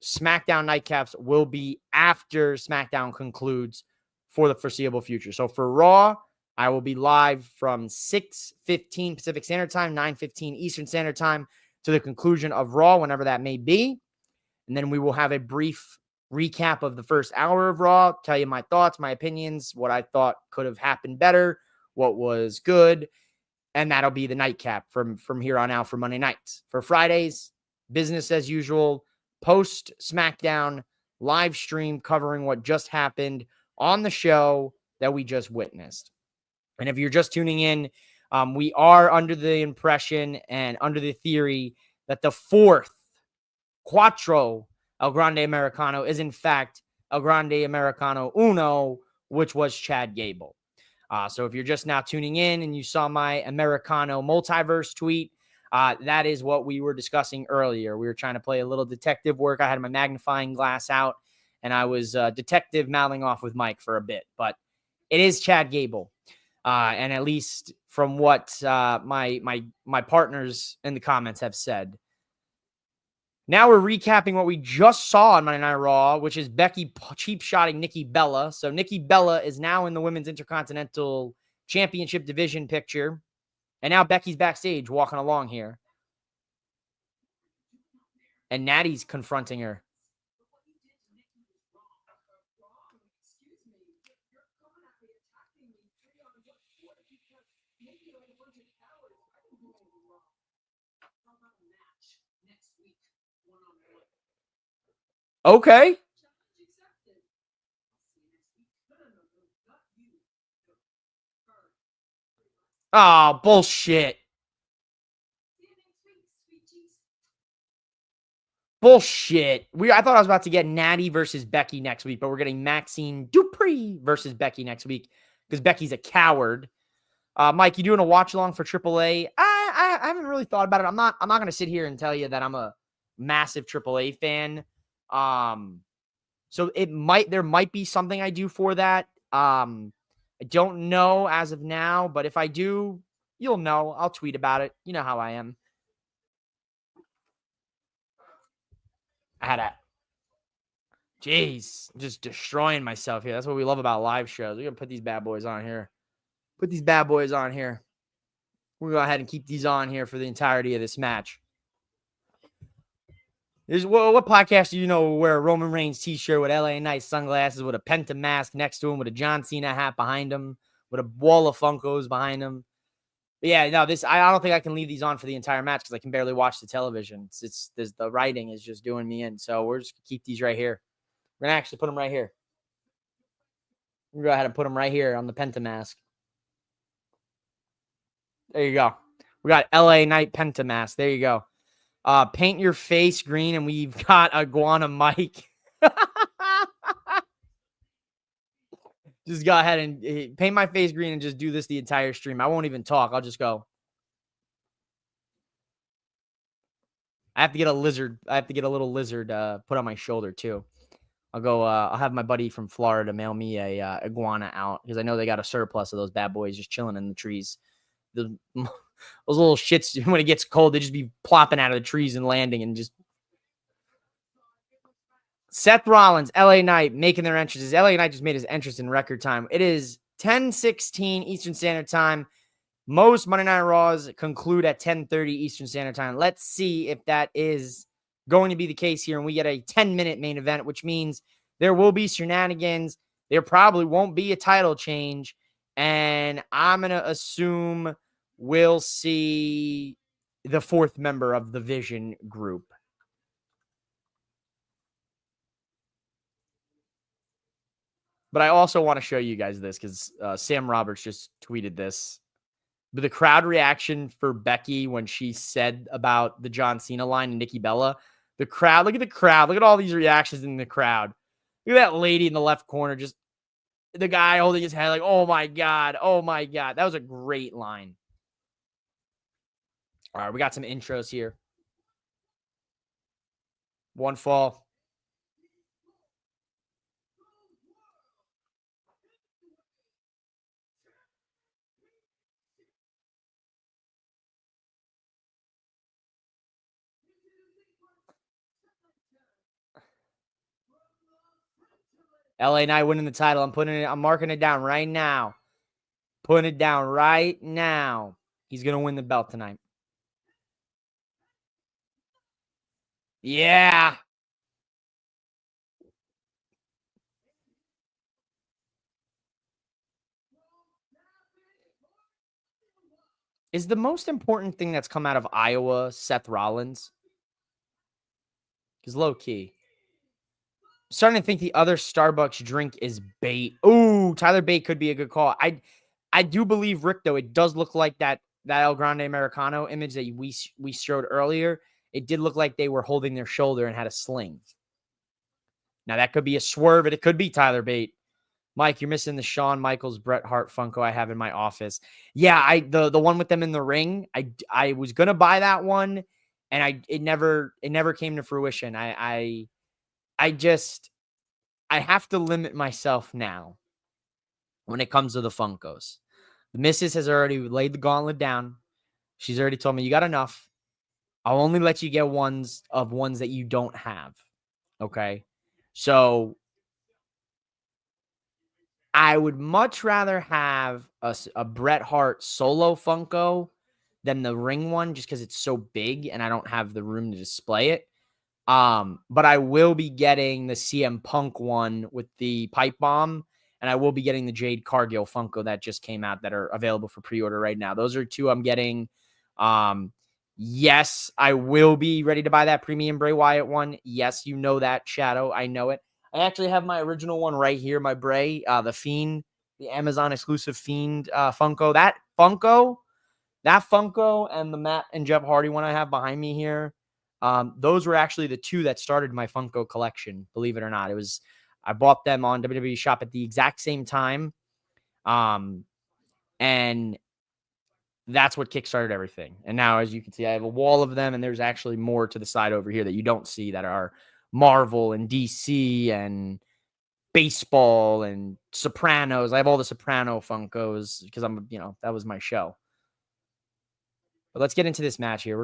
SmackDown Nightcaps will be after SmackDown concludes for the foreseeable future. So for Raw, I will be live from 6:15 Pacific Standard Time, 9:15 Eastern Standard Time to the conclusion of Raw, whenever that may be. And then we will have a brief recap of the first hour of Raw, tell you my thoughts, my opinions, what I thought could have happened better, what was good. And that'll be the Nightcap from here on out for Monday nights. For Fridays, business as usual, post SmackDown live stream covering what just happened on the show that we just witnessed. And if you're just tuning in, we are under the impression and under the theory that the fourth Quattro El Grande Americano is in fact El Grande Americano Uno, which was Chad Gable. So if you're just now tuning in and you saw my Americano multiverse tweet, that is what we were discussing earlier. We were trying to play a little detective work. I had my magnifying glass out, and I was detective mouthing off with Mike for a bit. But it is Chad Gable. And at least from what my partners in the comments have said. Now we're recapping what we just saw on Monday Night Raw, which is Becky cheap-shotting Nikki Bella. So Nikki Bella is now in the Women's Intercontinental Championship division picture. And now Becky's backstage walking along here. And Natty's confronting her. Okay. Oh, bullshit. Bullshit. I thought I was about to get Natty versus Becky next week, but we're getting Maxine Dupree versus Becky next week because Becky's a coward. Mike, you doing a watch along for AAA? I haven't really thought about it. I'm not going to sit here and tell you that I'm a massive AAA fan. So there might be something I do for that. I don't know as of now, but if I do, you'll know. I'll tweet about it. You know how I am. Jeez, just destroying myself here. That's what we love about live shows. We're going to put these bad boys on here. We're going to go ahead and keep these on here for the entirety of this match. What podcast do you know wear a Roman Reigns t-shirt with LA Knight sunglasses with a Penta mask next to him with a John Cena hat behind him with a wall of Funkos behind him? But yeah, no, I don't think I can leave these on for the entire match because I can barely watch the television. The writing is just doing me in. So we're just gonna keep these right here. We're gonna actually put them right here. We're gonna go ahead and put them right here on the Penta mask. There you go. We got LA Knight Penta mask. There you go. Paint your face green, and we've got Iguana Mike. Just go ahead and paint my face green and just do this the entire stream. I won't even talk. I'll just go. I have to get a lizard. I have to get a little lizard put on my shoulder too. I'll go. I'll have my buddy from Florida mail me a iguana out because I know they got a surplus of those bad boys just chilling in the trees. Those little shits, when it gets cold, they just be plopping out of the trees and landing and just. Seth Rollins, LA Knight making their entrances. LA Knight just made his entrance in record time. It is 10:16 Eastern Standard Time. Most Monday Night Raws conclude at 10:30 Eastern Standard Time. Let's see if that is going to be the case here. And we get a 10-minute main event, which means there will be shenanigans. There probably won't be a title change. And I'm going to assume we'll see the fourth member of the Vision group. But I also want to show you guys this because Sam Roberts just tweeted this. But the crowd reaction for Becky when she said about the John Cena line and Nikki Bella, the crowd, look at the crowd. Look at all these reactions in the crowd. Look at that lady in the left corner, just the guy holding his head like, oh my God, oh my God. That was a great line. All right, we got some intros here. One fall. LA Knight winning the title. I'm marking it down right now. Putting it down right now. He's going to win the belt tonight. Yeah. Is the most important thing that's come out of Iowa Seth Rollins? Because low key. I'm starting to think the other Starbucks drink is Bate. Ooh, Tyler Bate could be a good call. I do believe, Rick, though, it does look like that El Grande Americano image that we showed earlier. It did look like they were holding their shoulder and had a sling. Now, that could be a swerve, and it could be Tyler Bate. Mike, you're missing the Shawn Michaels Bret Hart Funko I have in my office. Yeah, the one with them in the ring. I was gonna buy that one, and it never came to fruition. I have to limit myself now when it comes to the Funkos. The missus has already laid the gauntlet down. She's already told me, you got enough. I'll only let you get ones that you don't have. Okay. So I would much rather have a Bret Hart solo Funko than the ring one, just because it's so big and I don't have the room to display it. But I will be getting the CM Punk one with the pipe bomb, and I will be getting the Jade Cargill Funko that just came out that are available for pre-order right now. Those are two I'm getting. Yes, I will be ready to buy that premium Bray Wyatt one. Yes, you know that, Shadow. I know it. I actually have my original one right here, my Bray, the Fiend, the Amazon exclusive Fiend Funko. That Funko and the Matt and Jeff Hardy one I have behind me here. Those were actually the two that started my Funko collection, believe it or not. I bought them on WWE Shop at the exact same time. And that's what kickstarted everything. And now, as you can see, I have a wall of them, and there's actually more to the side over here that you don't see that are Marvel and DC and baseball and Sopranos. I have all the Soprano Funkos because that was my show. But let's get into this match here.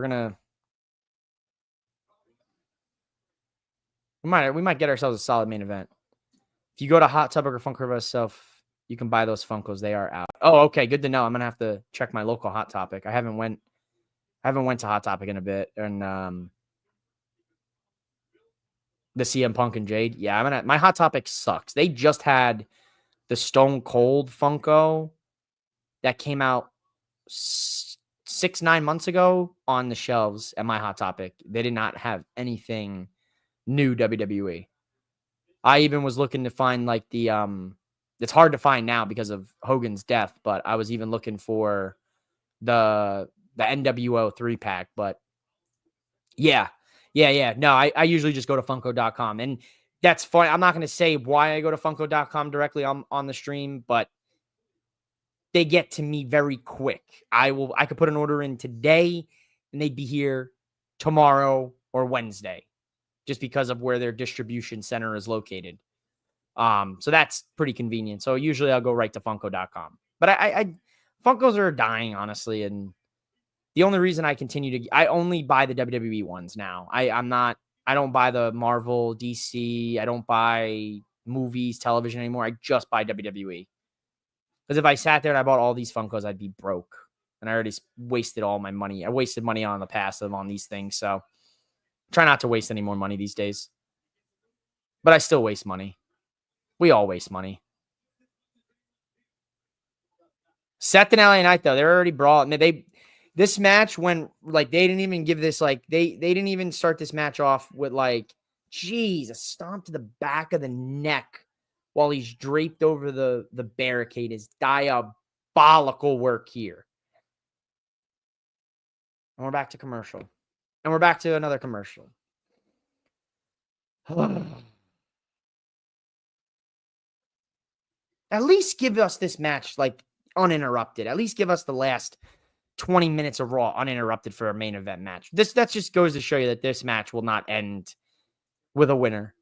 We might get ourselves a solid main event. If you go to Hot Topic or Funko River itself, you can buy those Funkos. They are out. Oh, okay, good to know. I'm gonna have to check my local Hot Topic. I haven't went to Hot Topic in a bit, and the CM Punk and Jade. Yeah, my Hot Topic sucks. They just had the Stone Cold Funko that came out 6-9 months ago on the shelves at my Hot Topic. They did not have anything new WWE. I even was looking to find like the it's hard to find now because of Hogan's death, but I was even looking for the NWO 3-pack, but yeah. No, I usually just go to Funko.com, and that's fine. I'm not going to say why I go to Funko.com directly on the stream, but they get to me very quick. I could put an order in today and they'd be here tomorrow or Wednesday just because of where their distribution center is located. So that's pretty convenient. So usually I'll go right to Funko.com. But I Funkos are dying, honestly, and the only reason I continue to I only buy the WWE ones now. I don't buy the Marvel, DC, I don't buy movies, television anymore. I just buy WWE. Because if I sat there and I bought all these Funkos, I'd be broke. And I already wasted all my money. I wasted money on the passive on these things. So try not to waste any more money these days. But I still waste money. We all waste money. Seth and LA Knight, though, they're already brawling. This match, when like they didn't even give this, like they didn't even start this match off with like, geez, a stomp to the back of the neck while he's draped over the barricade is diabolical work here. And we're back to commercial. And we're back to another commercial. At least give us this match like uninterrupted. At least give us the last 20 minutes of Raw uninterrupted for a main event match. That just goes to show you that this match will not end with a winner.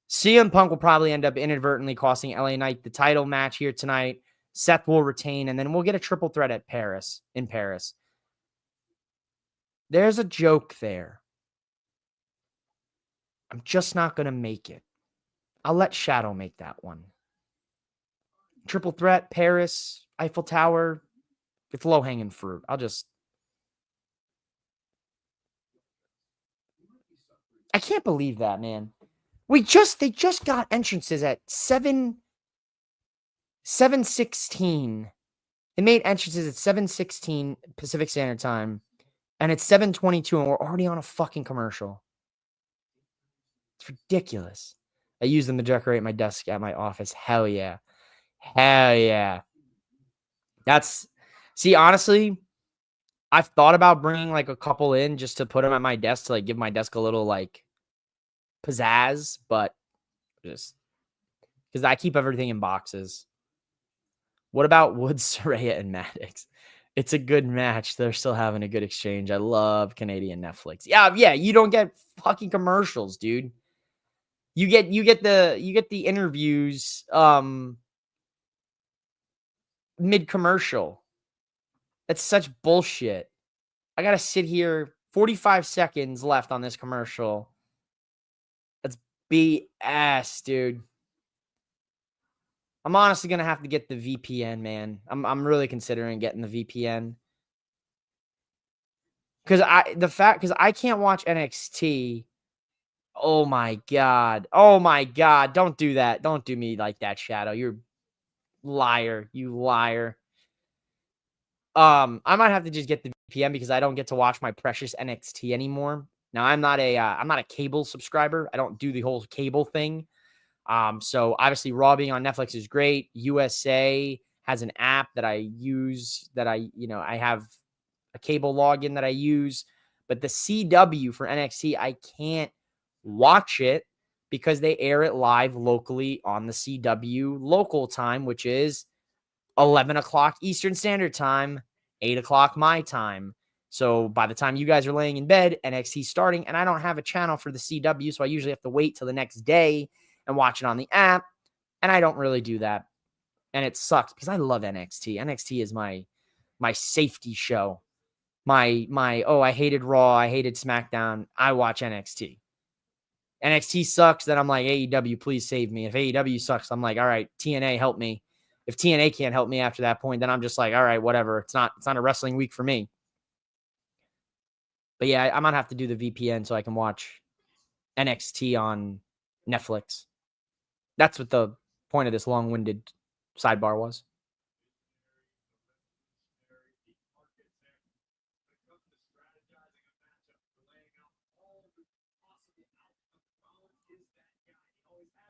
CM Punk will probably end up inadvertently costing LA Knight the title match here tonight. Seth will retain, and then we'll get a triple threat in Paris. There's a joke there. I'm just not going to make it. I'll let Shadow make that one. Triple threat, Paris, Eiffel Tower. It's low-hanging fruit. I can't believe that, man. They just got entrances at 7:16. They made entrances at 7:16 Pacific Standard Time, and it's 7:22, and we're already on a fucking commercial. It's ridiculous. I use them to decorate my desk at my office. Hell yeah. See, honestly, I've thought about bringing like a couple in just to put them at my desk to like give my desk a little like pizzazz, but just because I keep everything in boxes. What about Woods, Saraya, and Maddox? It's a good match. They're still having a good exchange. I love Canadian Netflix. Yeah. You don't get fucking commercials, dude. You get the interviews mid commercial. That's such bullshit. I gotta sit here 45 seconds left on this commercial. That's BS, dude. I'm honestly gonna have to get the VPN, man. I'm really considering getting the VPN. Because I can't watch NXT. Oh my god. Don't do that. Don't do me like that, Shadow. You're liar. You liar. I might have to just get the VPN because I don't get to watch my precious NXT anymore. Now I'm not a cable subscriber. I don't do the whole cable thing. So obviously Raw being on Netflix is great. USA has an app that I use that I have a cable login that I use, but the CW for NXT, I can't watch it because they air it live locally on the CW local time, which is 11 o'clock Eastern Standard Time, 8 o'clock my time. So by the time you guys are laying in bed, NXT's starting, and I don't have a channel for the CW, so I usually have to wait till the next day and watch it on the app, and I don't really do that. And it sucks because I love NXT. NXT is my safety show. I hated Raw, I hated SmackDown. I watch NXT. NXT sucks, then I'm like, AEW, please save me. If AEW sucks, I'm like, all right, TNA, help me. If TNA can't help me after that point, then I'm just like, all right, whatever. It's not a wrestling week for me. But yeah, I might have to do the VPN so I can watch NXT on Netflix. That's what the point of this long-winded sidebar was.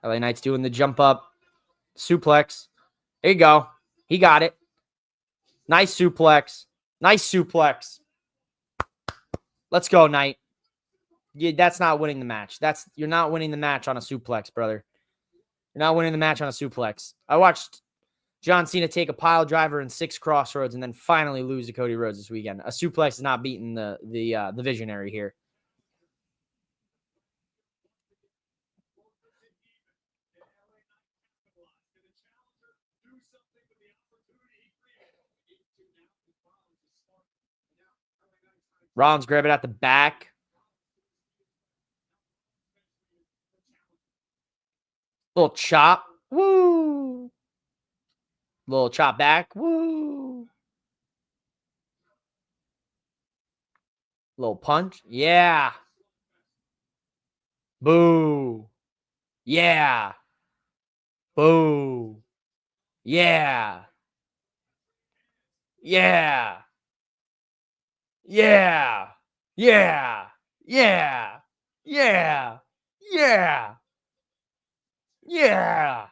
LA Knight's doing the jump up suplex. There you go. He got it. Nice suplex. Nice suplex. Let's go, Knight. Yeah, that's not winning the match. You're not winning the match on a suplex, brother. You're not winning the match on a suplex. I watched John Cena take a pile driver in 6 crossroads and then finally lose to Cody Rhodes this weekend. A suplex is not beating the visionary here. Rollins grab it at the back. Little chop. Woo. Little chop back. Woo. Little punch. Yeah. Boo. Yeah. Boo. Yeah. Yeah. Yeah. Yeah. Yeah. Yeah. Yeah. Yeah.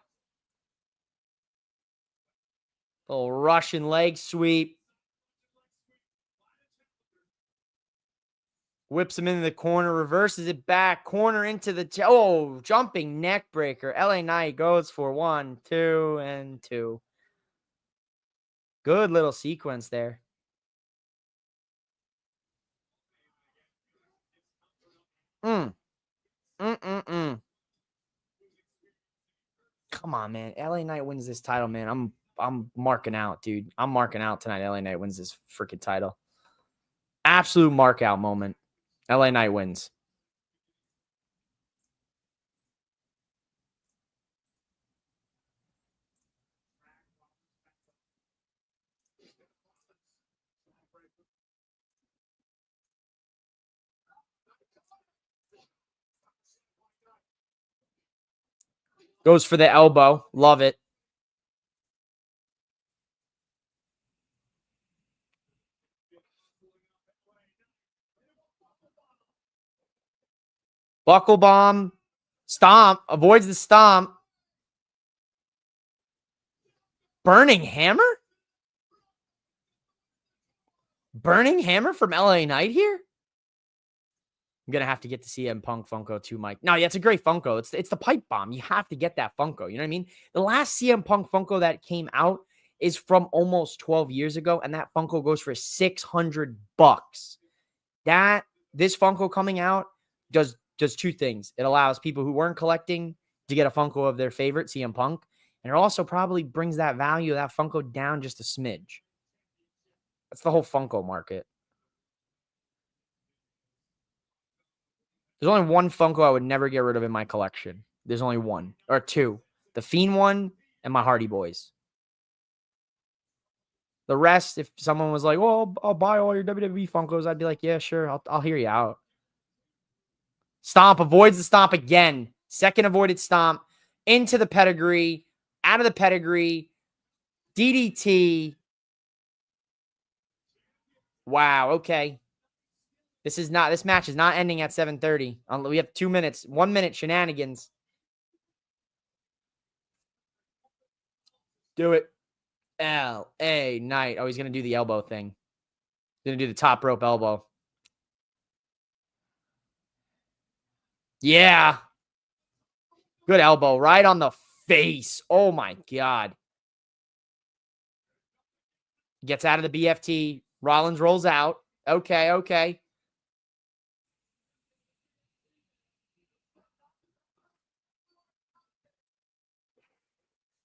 Little Russian leg sweep. Whips him into the corner, reverses it back, corner into the jumping neck breaker. LA Knight goes for 1, 2, and 2. Good little sequence there. Come on, man. LA Knight wins this title, man. I'm marking out, dude. I'm marking out tonight. LA Knight wins this freaking title. Absolute mark out moment. LA Knight wins. Goes for the elbow. Love it. Buckle bomb. Stomp. Avoids the stomp. Burning hammer? Burning hammer from LA Knight here? I'm going to have to get the CM Punk Funko too, Mike. No, yeah, it's a great Funko. It's the pipe bomb. You have to get that Funko. You know what I mean? The last CM Punk Funko that came out is from almost 12 years ago, and that Funko goes for $600. This Funko coming out does 2 things. It allows people who weren't collecting to get a Funko of their favorite, CM Punk, and it also probably brings that value of that Funko down just a smidge. That's the whole Funko market. There's only one Funko I would never get rid of in my collection. There's only one or 2. The Fiend one and my Hardy Boys. The rest, if someone was like, well, I'll buy all your WWE Funkos, I'd be like, yeah, sure. I'll hear you out. Stomp avoids the stomp again. Second avoided stomp into the pedigree, out of the pedigree, DDT. Wow. Okay. This match is not ending at 7:30. We have 2 minutes, 1 minute shenanigans. Do it. LA Knight. Oh, he's going to do the elbow thing. He's going to do the top rope elbow. Yeah. Good elbow right on the face. Oh, my God. Gets out of the BFT. Rollins rolls out. Okay.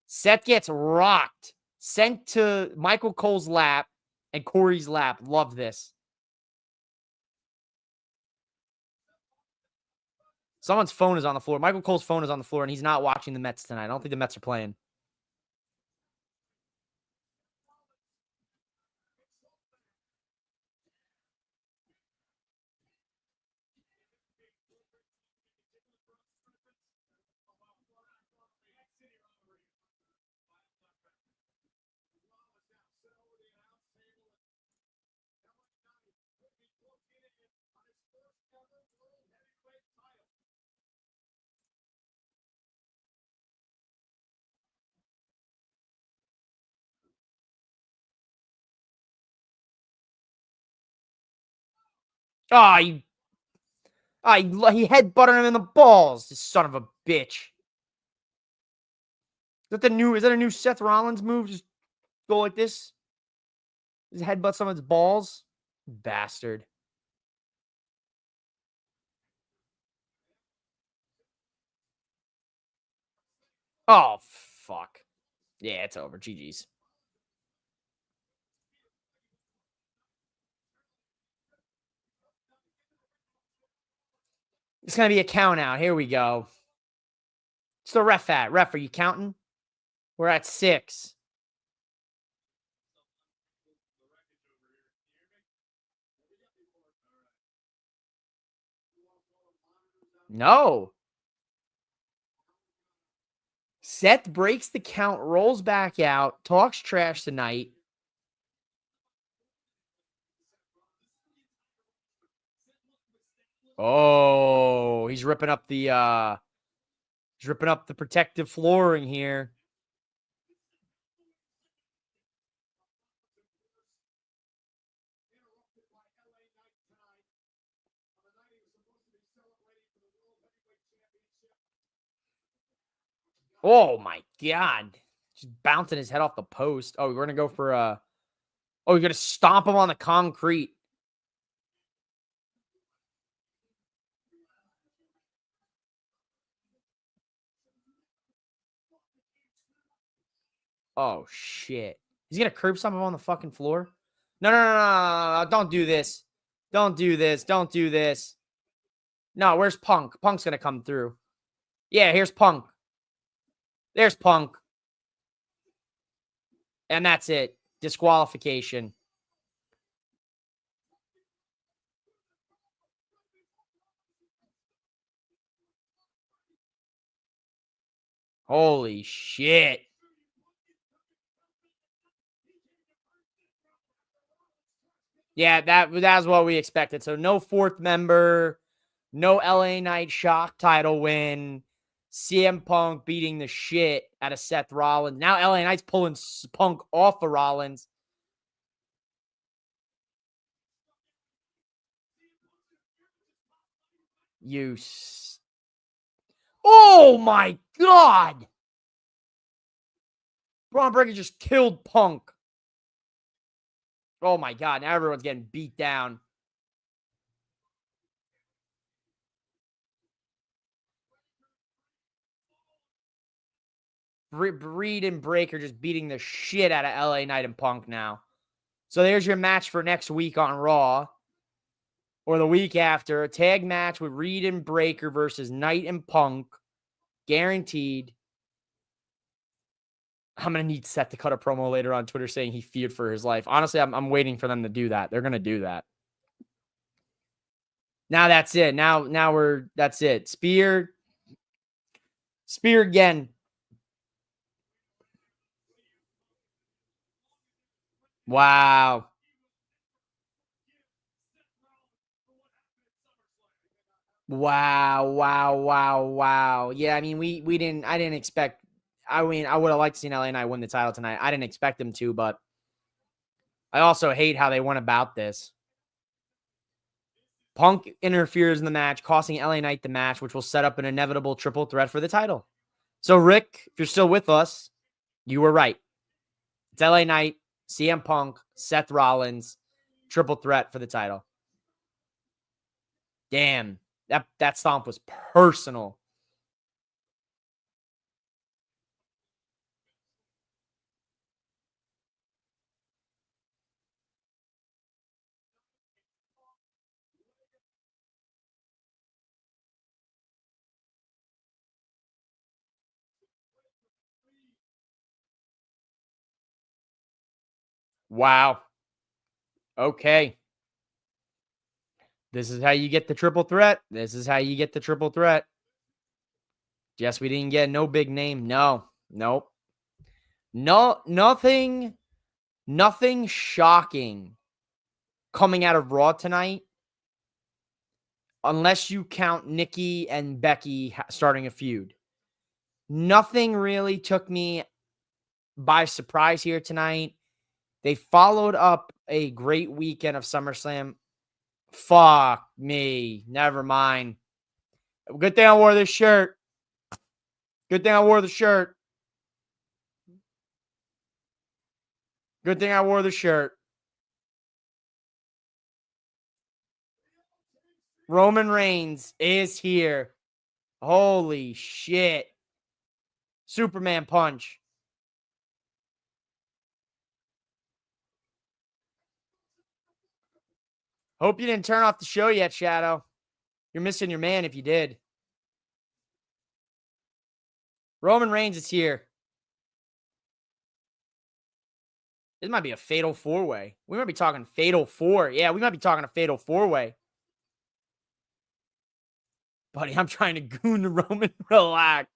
Seth gets rocked. Sent to Michael Cole's lap and Corey's lap. Love this. Someone's phone is on the floor. Michael Cole's phone is on the floor, and he's not watching the Mets tonight. I don't think the Mets are playing. Oh, he headbutted him in the balls. This son of a bitch. Is that a new Seth Rollins move? Just go like this? Just headbutt someone's balls? Bastard. Oh, fuck. Yeah, it's over. GG's. It's going to be a count out. Here we go. It's the ref at. Ref, are you counting? We're at 6. No. Seth breaks the count, rolls back out, talks trash tonight. Oh, he's ripping up the protective flooring here. Oh my God. Just bouncing his head off the post. Oh, we're going to go for oh, you're going to stomp him on the concrete. Oh shit. He's going to curb stomp him on the fucking floor. No. Don't do this. Don't do this. Don't do this. No, where's Punk? Punk's going to come through. Yeah, here's Punk. There's Punk. And that's it. Disqualification. Holy shit. Yeah, that's what we expected. So no 4th member, no LA Knight shock title win. CM Punk beating the shit out of Seth Rollins. Now LA Knight's pulling Punk off of Rollins. Oh my God. Braun Breaker just killed Punk. Oh my God. Now everyone's getting beat down. Reed and Breaker just beating the shit out of LA Knight and Punk now. So there's your match for next week on Raw. Or the week after. A tag match with Reed and Breaker versus Knight and Punk. Guaranteed. I'm going to need Seth to cut a promo later on Twitter saying he feared for his life. Honestly, I'm waiting for them to do that. They're going to do that. Now that's it. That's it. Spear again. Wow. Wow. Yeah, I mean, I didn't expect, I mean, I would have liked to see LA Knight win the title tonight. I didn't expect him to, but I also hate how they went about this. Punk interferes in the match, costing LA Knight the match, which will set up an inevitable triple threat for the title. So, Rick, if you're still with us, you were right. It's LA Knight, CM Punk, Seth Rollins, triple threat for the title. Damn, that stomp was personal. Wow. Okay. This is how you get the triple threat. Yes, we didn't get no big name. Nope. No, nothing shocking coming out of Raw tonight. Unless you count Nikki and Becky starting a feud. Nothing really took me by surprise here tonight. They followed up a great weekend of SummerSlam Fuck me. Never mind. Good thing I wore this shirt. Good thing I wore the shirt. Good thing I wore the shirt. Roman Reigns is here. Holy shit. Superman punch. Hope you didn't turn off the show yet, Shadow. You're missing your man if you did. Roman Reigns is here. This might be a fatal four-way. We might be talking fatal four. Yeah, we might be talking a fatal four-way. Buddy, I'm trying to goon the Roman. Relax.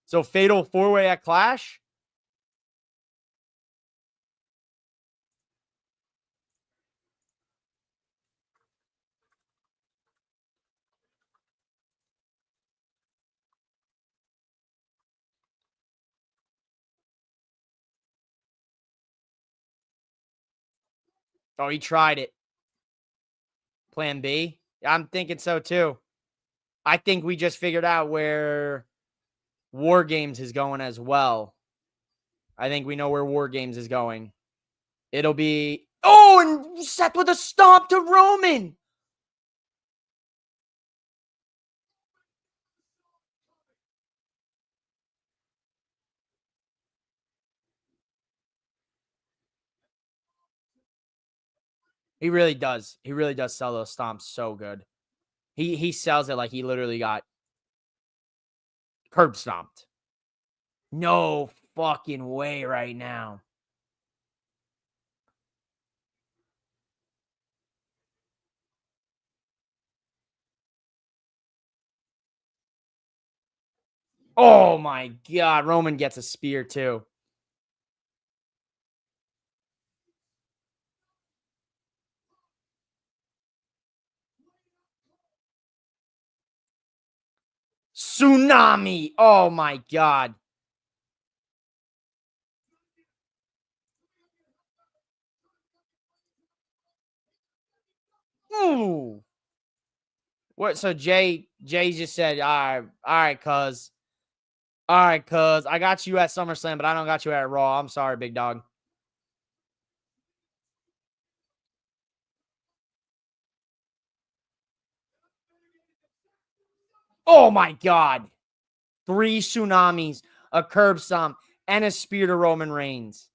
So fatal four-way at Clash? Oh, he tried it. Plan B? I'm thinking so too. I think we just figured out where War Games is going as well. I think we know where War Games is going. It'll be... Oh, and Seth with a stomp to Roman. He really does. He really does sell those stomps so good. He sells it like he literally got curb stomped. No fucking way right now. Oh my God. Roman gets a spear too. Tsunami. Oh my God. Ooh. What? So Jay just said, all right, cuz. All right, cuz. I got you at SummerSlam, but I don't got you at Raw. I'm sorry, big dog. Oh my God. 3 tsunamis, a curb stomp, and a spear to Roman Reigns.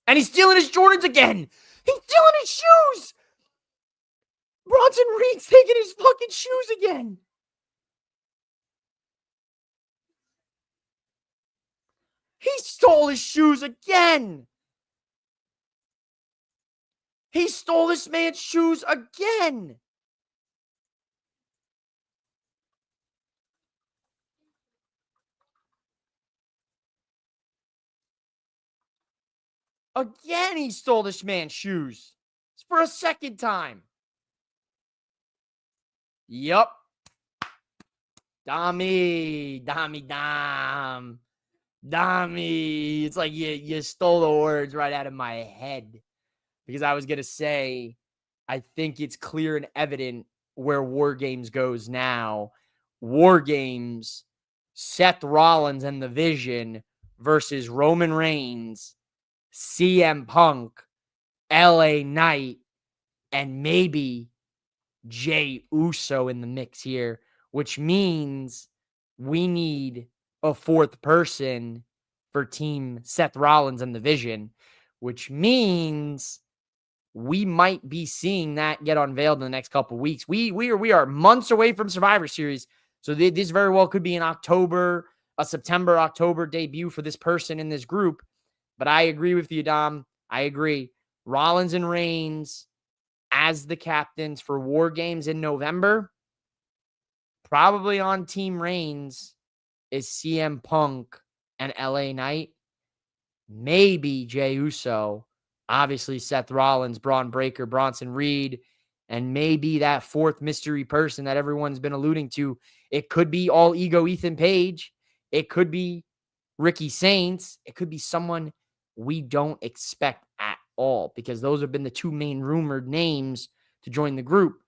And he's stealing his Jordans again. He's stealing his shoes. Bronson Reed's taking his fucking shoes again. He stole his shoes again. He stole this man's shoes again. Again, he stole this man's shoes. It's for a second time. Yup. Dami. It's like you stole the words right out of my head. Because I was going to say, I think it's clear and evident where War Games goes now. War Games, Seth Rollins and the Vision versus Roman Reigns, CM Punk, LA Knight, and maybe Jey Uso in the mix here, which means we need a fourth person for Team Seth Rollins and the Vision, which means we might be seeing that get unveiled in the next couple of weeks. We are months away from Survivor Series, so this very well could be a September, October debut for this person in this group. But I agree with you, Dom. I agree. Rollins and Reigns as the captains for War Games in November. Probably on Team Reigns is CM Punk and LA Knight. Maybe Jey Uso. Obviously, Seth Rollins, Braun Breaker, Bronson Reed, and maybe that fourth mystery person that everyone's been alluding to. It could be all ego Ethan Page. It could be Ricky Saints. It could be someone we don't expect at all, because those have been the two main rumored names to join the group.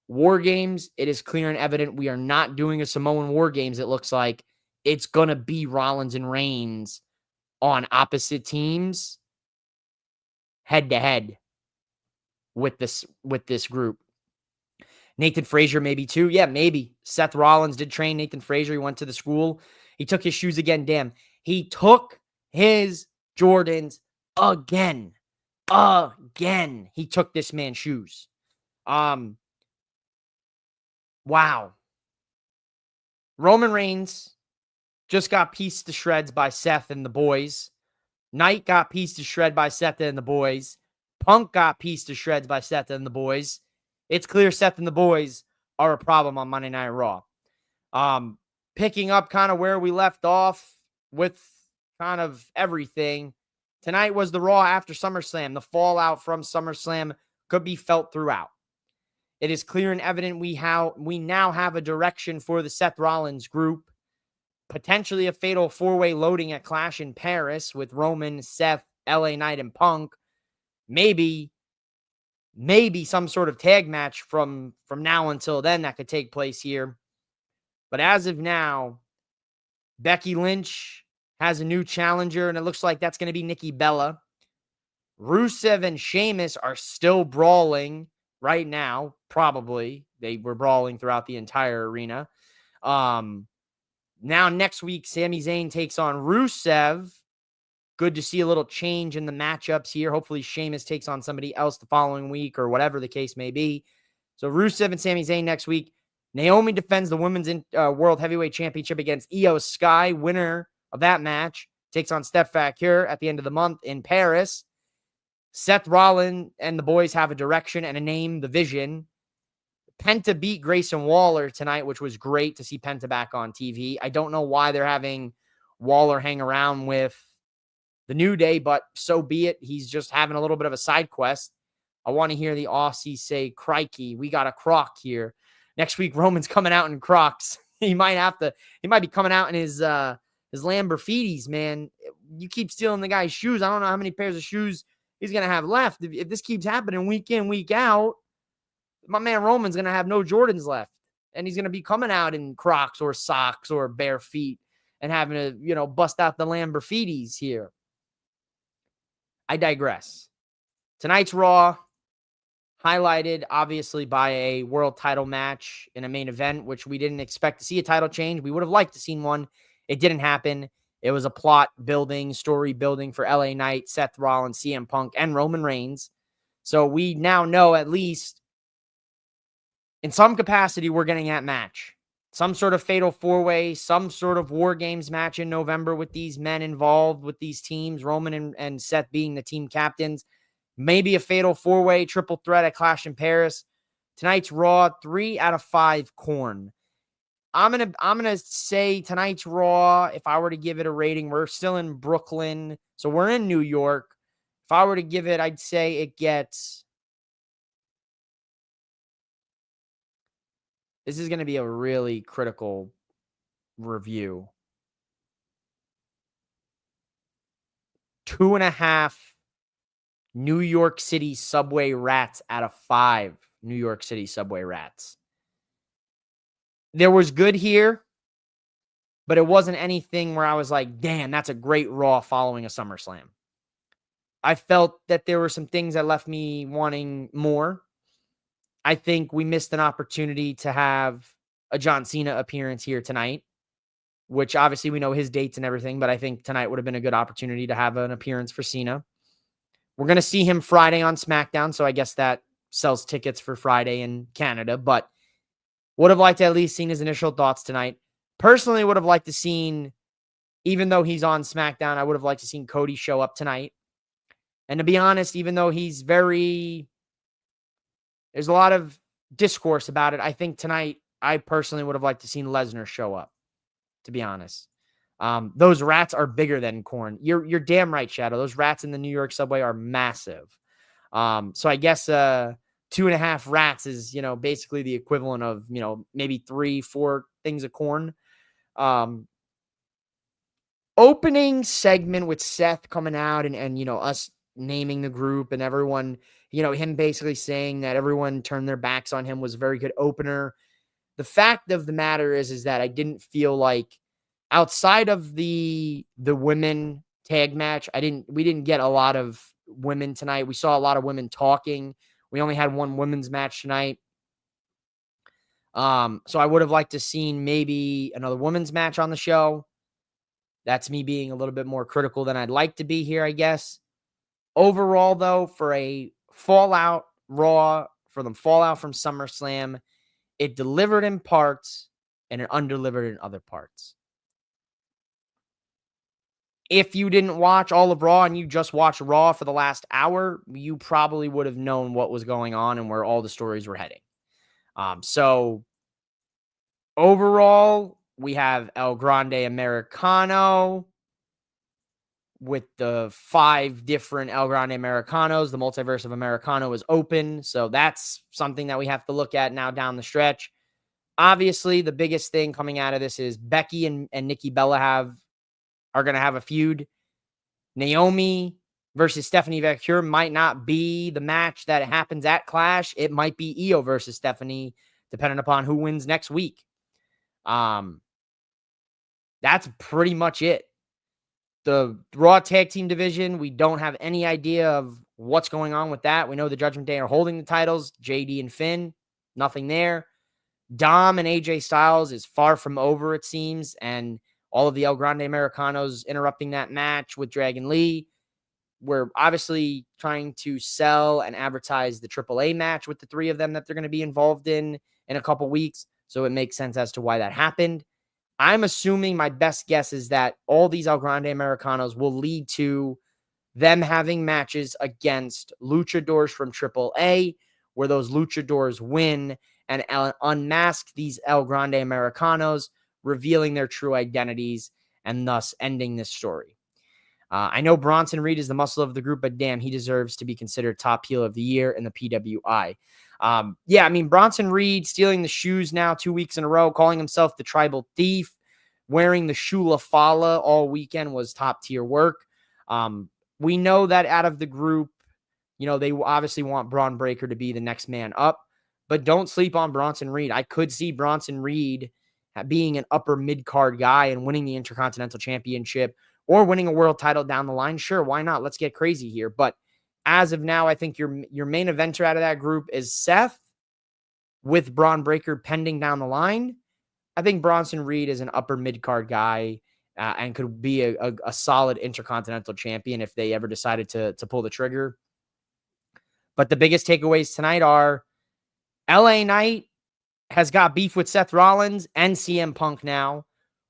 War Games, it is clear and evident we are not doing a Samoan War Games. It looks like it's going to be Rollins and Reigns on opposite teams head to head with this group. Nathan Frazier maybe too. Yeah, maybe. Seth Rollins did train Nathan Frazier. He went to the school. He took his shoes again. Damn. He took his Jordans again. Again. He took this man's shoes. Wow. Roman Reigns just got pieced to shreds by Seth and the boys. Knight got pieced to shreds by Seth and the boys. Punk got pieced to shreds by Seth and the boys. It's clear Seth and the boys are a problem on Monday Night Raw. Picking up kind of where we left off with kind of everything. Tonight was the Raw after SummerSlam. The fallout from SummerSlam could be felt throughout. It is clear and evident we now have a direction for the Seth Rollins group. Potentially a fatal four-way loading at Clash in Paris with Roman, Seth, LA Knight, and Punk. Maybe some sort of tag match from now until then that could take place here. But as of now, Becky Lynch has a new challenger, and it looks like that's going to be Nikki Bella. Rusev and Sheamus are still brawling right now, probably. They were brawling throughout the entire arena. Now next week, Sami Zayn takes on Rusev. Good to see a little change in the matchups here. Hopefully Sheamus takes on somebody else the following week or whatever the case may be. So Rusev and Sami Zayn next week. Naomi defends the Women's World Heavyweight Championship against Io Sky. Winner of that match takes on Steph Fakir at the end of the month in Paris. Seth Rollins and the boys have a direction and a name, The Vision. Penta beat Grayson Waller tonight, which was great to see Penta back on TV. I don't know why they're having Waller hang around with the New Day, but so be it. He's just having a little bit of a side quest. I want to hear the Aussies say, crikey, we got a croc here. Next week, Roman's coming out in Crocs. He might be coming out in his Lamborghinis, man. You keep stealing the guy's shoes. I don't know how many pairs of shoes he's going to have left. If this keeps happening week in, week out, my man Roman's going to have no Jordans left. And he's going to be coming out in Crocs or socks or bare feet and having to, bust out the Lamborghinis here. I digress. Tonight's Raw, highlighted obviously by a world title match in a main event, which we didn't expect to see a title change. We would have liked to seen one. It didn't happen. It was a plot building, story building for LA Knight, Seth Rollins, CM Punk, and Roman Reigns. So we now know at least in some capacity we're getting that match. Some sort of fatal four-way, some sort of War Games match in November with these men involved, with these teams, Roman and Seth being the team captains. Maybe a fatal four-way triple threat at Clash in Paris. Tonight's Raw, 3 out of 5 corn. I'm gonna say tonight's Raw, if I were to give it a rating, we're still in Brooklyn, so we're in New York. If I were to give it, I'd say it gets... This is going to be a really critical review. 2.5 New York City subway rats out of 5 New York City subway rats. There was good here, but it wasn't anything where I was like, damn, that's a great Raw following a SummerSlam. I felt that there were some things that left me wanting more. I think we missed an opportunity to have a John Cena appearance here tonight, which obviously we know his dates and everything, but I think tonight would have been a good opportunity to have an appearance for Cena. We're going to see him Friday on SmackDown, so I guess that sells tickets for Friday in Canada, but would have liked to at least seen his initial thoughts tonight. Personally, would have liked to seen, even though he's on SmackDown, I would have liked to seen Cody show up tonight. And to be honest, even though he's there's a lot of discourse about it, I think tonight, I personally would have liked to seen Lesnar show up, to be honest. Those rats are bigger than corn. You're damn right, Shadow. Those rats in the New York subway are massive. So I guess 2.5 rats is, basically the equivalent of, maybe 3-4 things of corn. Opening segment with Seth coming out and us naming the group and everyone, him basically saying that everyone turned their backs on him was a very good opener. The fact of the matter is that I didn't feel like outside of the women tag match, we didn't get a lot of women tonight. We saw a lot of women talking. We only had one women's match tonight. So I would have liked to seen maybe another women's match on the show. That's me being a little bit more critical than I'd like to be here, I guess. Overall, though, for a Fallout Raw, for the fallout from SummerSlam, it delivered in parts and it undelivered in other parts. If you didn't watch all of Raw and you just watched Raw for the last hour, you probably would have known what was going on and where all the stories were heading. So overall, we have El Grande Americano with the 5 different El Grande Americanos. The multiverse of Americano is open. So that's something that we have to look at now down the stretch. Obviously, the biggest thing coming out of this is Becky and Nikki Bella are going to have a feud. Naomi versus Stephanie Vancouver might not be the match that happens at Clash. It might be Io versus Stephanie, depending upon who wins next week. That's pretty much it. The Raw Tag Team division, we don't have any idea of what's going on with that. We know the Judgment Day are holding the titles, JD and Finn, nothing there. Dom and AJ Styles is far from over, it seems, and all of the El Grande Americanos interrupting that match with Dragon Lee. We're obviously trying to sell and advertise the AAA match with the 3 of them that they're going to be involved in a couple weeks, so it makes sense as to why that happened. I'm assuming, my best guess is that all these El Grande Americanos will lead to them having matches against luchadors from AAA, where those luchadors win and unmask these El Grande Americanos, revealing their true identities and thus ending this story. I know Bronson Reed is the muscle of the group, but damn, he deserves to be considered top heel of the year in the PWI. Bronson Reed stealing the shoes now 2 weeks in a row, calling himself the tribal thief, wearing the Shula Fala all weekend was top tier work. We know that out of the group, they obviously want Braun Breaker to be the next man up, but don't sleep on Bronson Reed. I could see Bronson Reed being an upper mid-card guy and winning the Intercontinental Championship or winning a world title down the line. Sure, why not? Let's get crazy here. But as of now, I think your main eventer out of that group is Seth, with Braun Breaker pending down the line. I think Bronson Reed is an upper mid-card guy and could be a solid Intercontinental Champion if they ever decided to pull the trigger. But the biggest takeaways tonight are LA Knight has got beef with Seth Rollins and CM Punk now.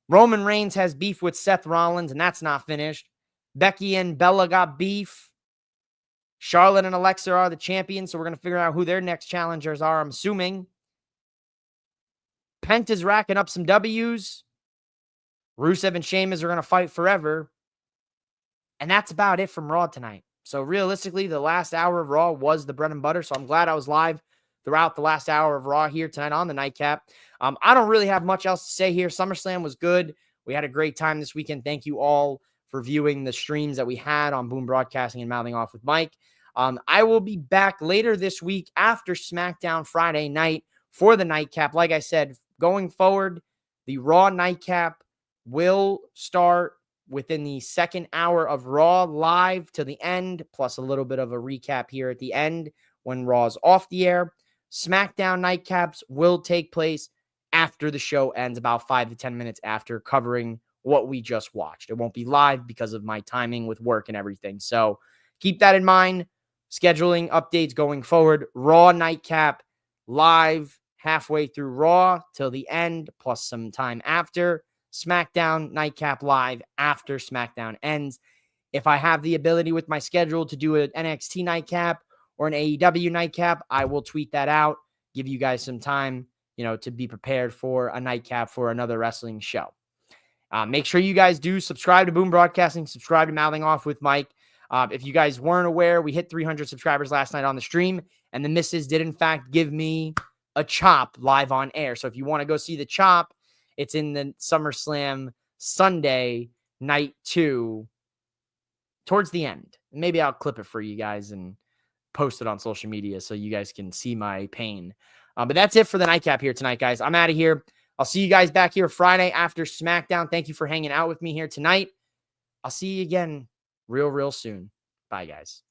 Roman Reigns has beef with Seth Rollins, and that's not finished. Becky and Bella got beef. Charlotte and Alexa are the champions, so we're going to figure out who their next challengers are, I'm assuming. Penta's racking up some W's. Rusev and Sheamus are going to fight forever. And that's about it from Raw tonight. So realistically, the last hour of Raw was the bread and butter, so I'm glad I was live throughout the last hour of Raw here tonight on the Nightcap. I don't really have much else to say here. SummerSlam was good. We had a great time this weekend. Thank you all for viewing the streams that we had on Boom Broadcasting and Mouthing Off with Mike. I will be back later this week after SmackDown Friday night for the Nightcap. Like I said, going forward, the Raw Nightcap will start within the second hour of Raw live to the end, plus a little bit of a recap here at the end when Raw's off the air. SmackDown Nightcaps will take place after the show ends, about 5 to 10 minutes after, covering what we just watched. It won't be live because of my timing with work and everything. So keep that in mind. Scheduling updates going forward. Raw Nightcap live halfway through Raw till the end, plus some time after. SmackDown Nightcap live after SmackDown ends. If I have the ability with my schedule to do an NXT Nightcap or an AEW Nightcap, I will tweet that out, give you guys some time, to be prepared for a Nightcap for another wrestling show. Make sure you guys do subscribe to Boom Broadcasting, subscribe to Mouthing Off with Mike. If you guys weren't aware, we hit 300 subscribers last night on the stream, and the missus did, in fact, give me a chop live on air. So if you want to go see the chop, it's in the SummerSlam Sunday night 2 towards the end. maybe I'll clip it for you guys and post it on social media so you guys can see my pain. But that's it for the nightcap here tonight, guys. I'm out of here. I'll see you guys back here Friday after SmackDown. Thank you for hanging out with me here tonight. I'll see you again real soon. Bye, guys.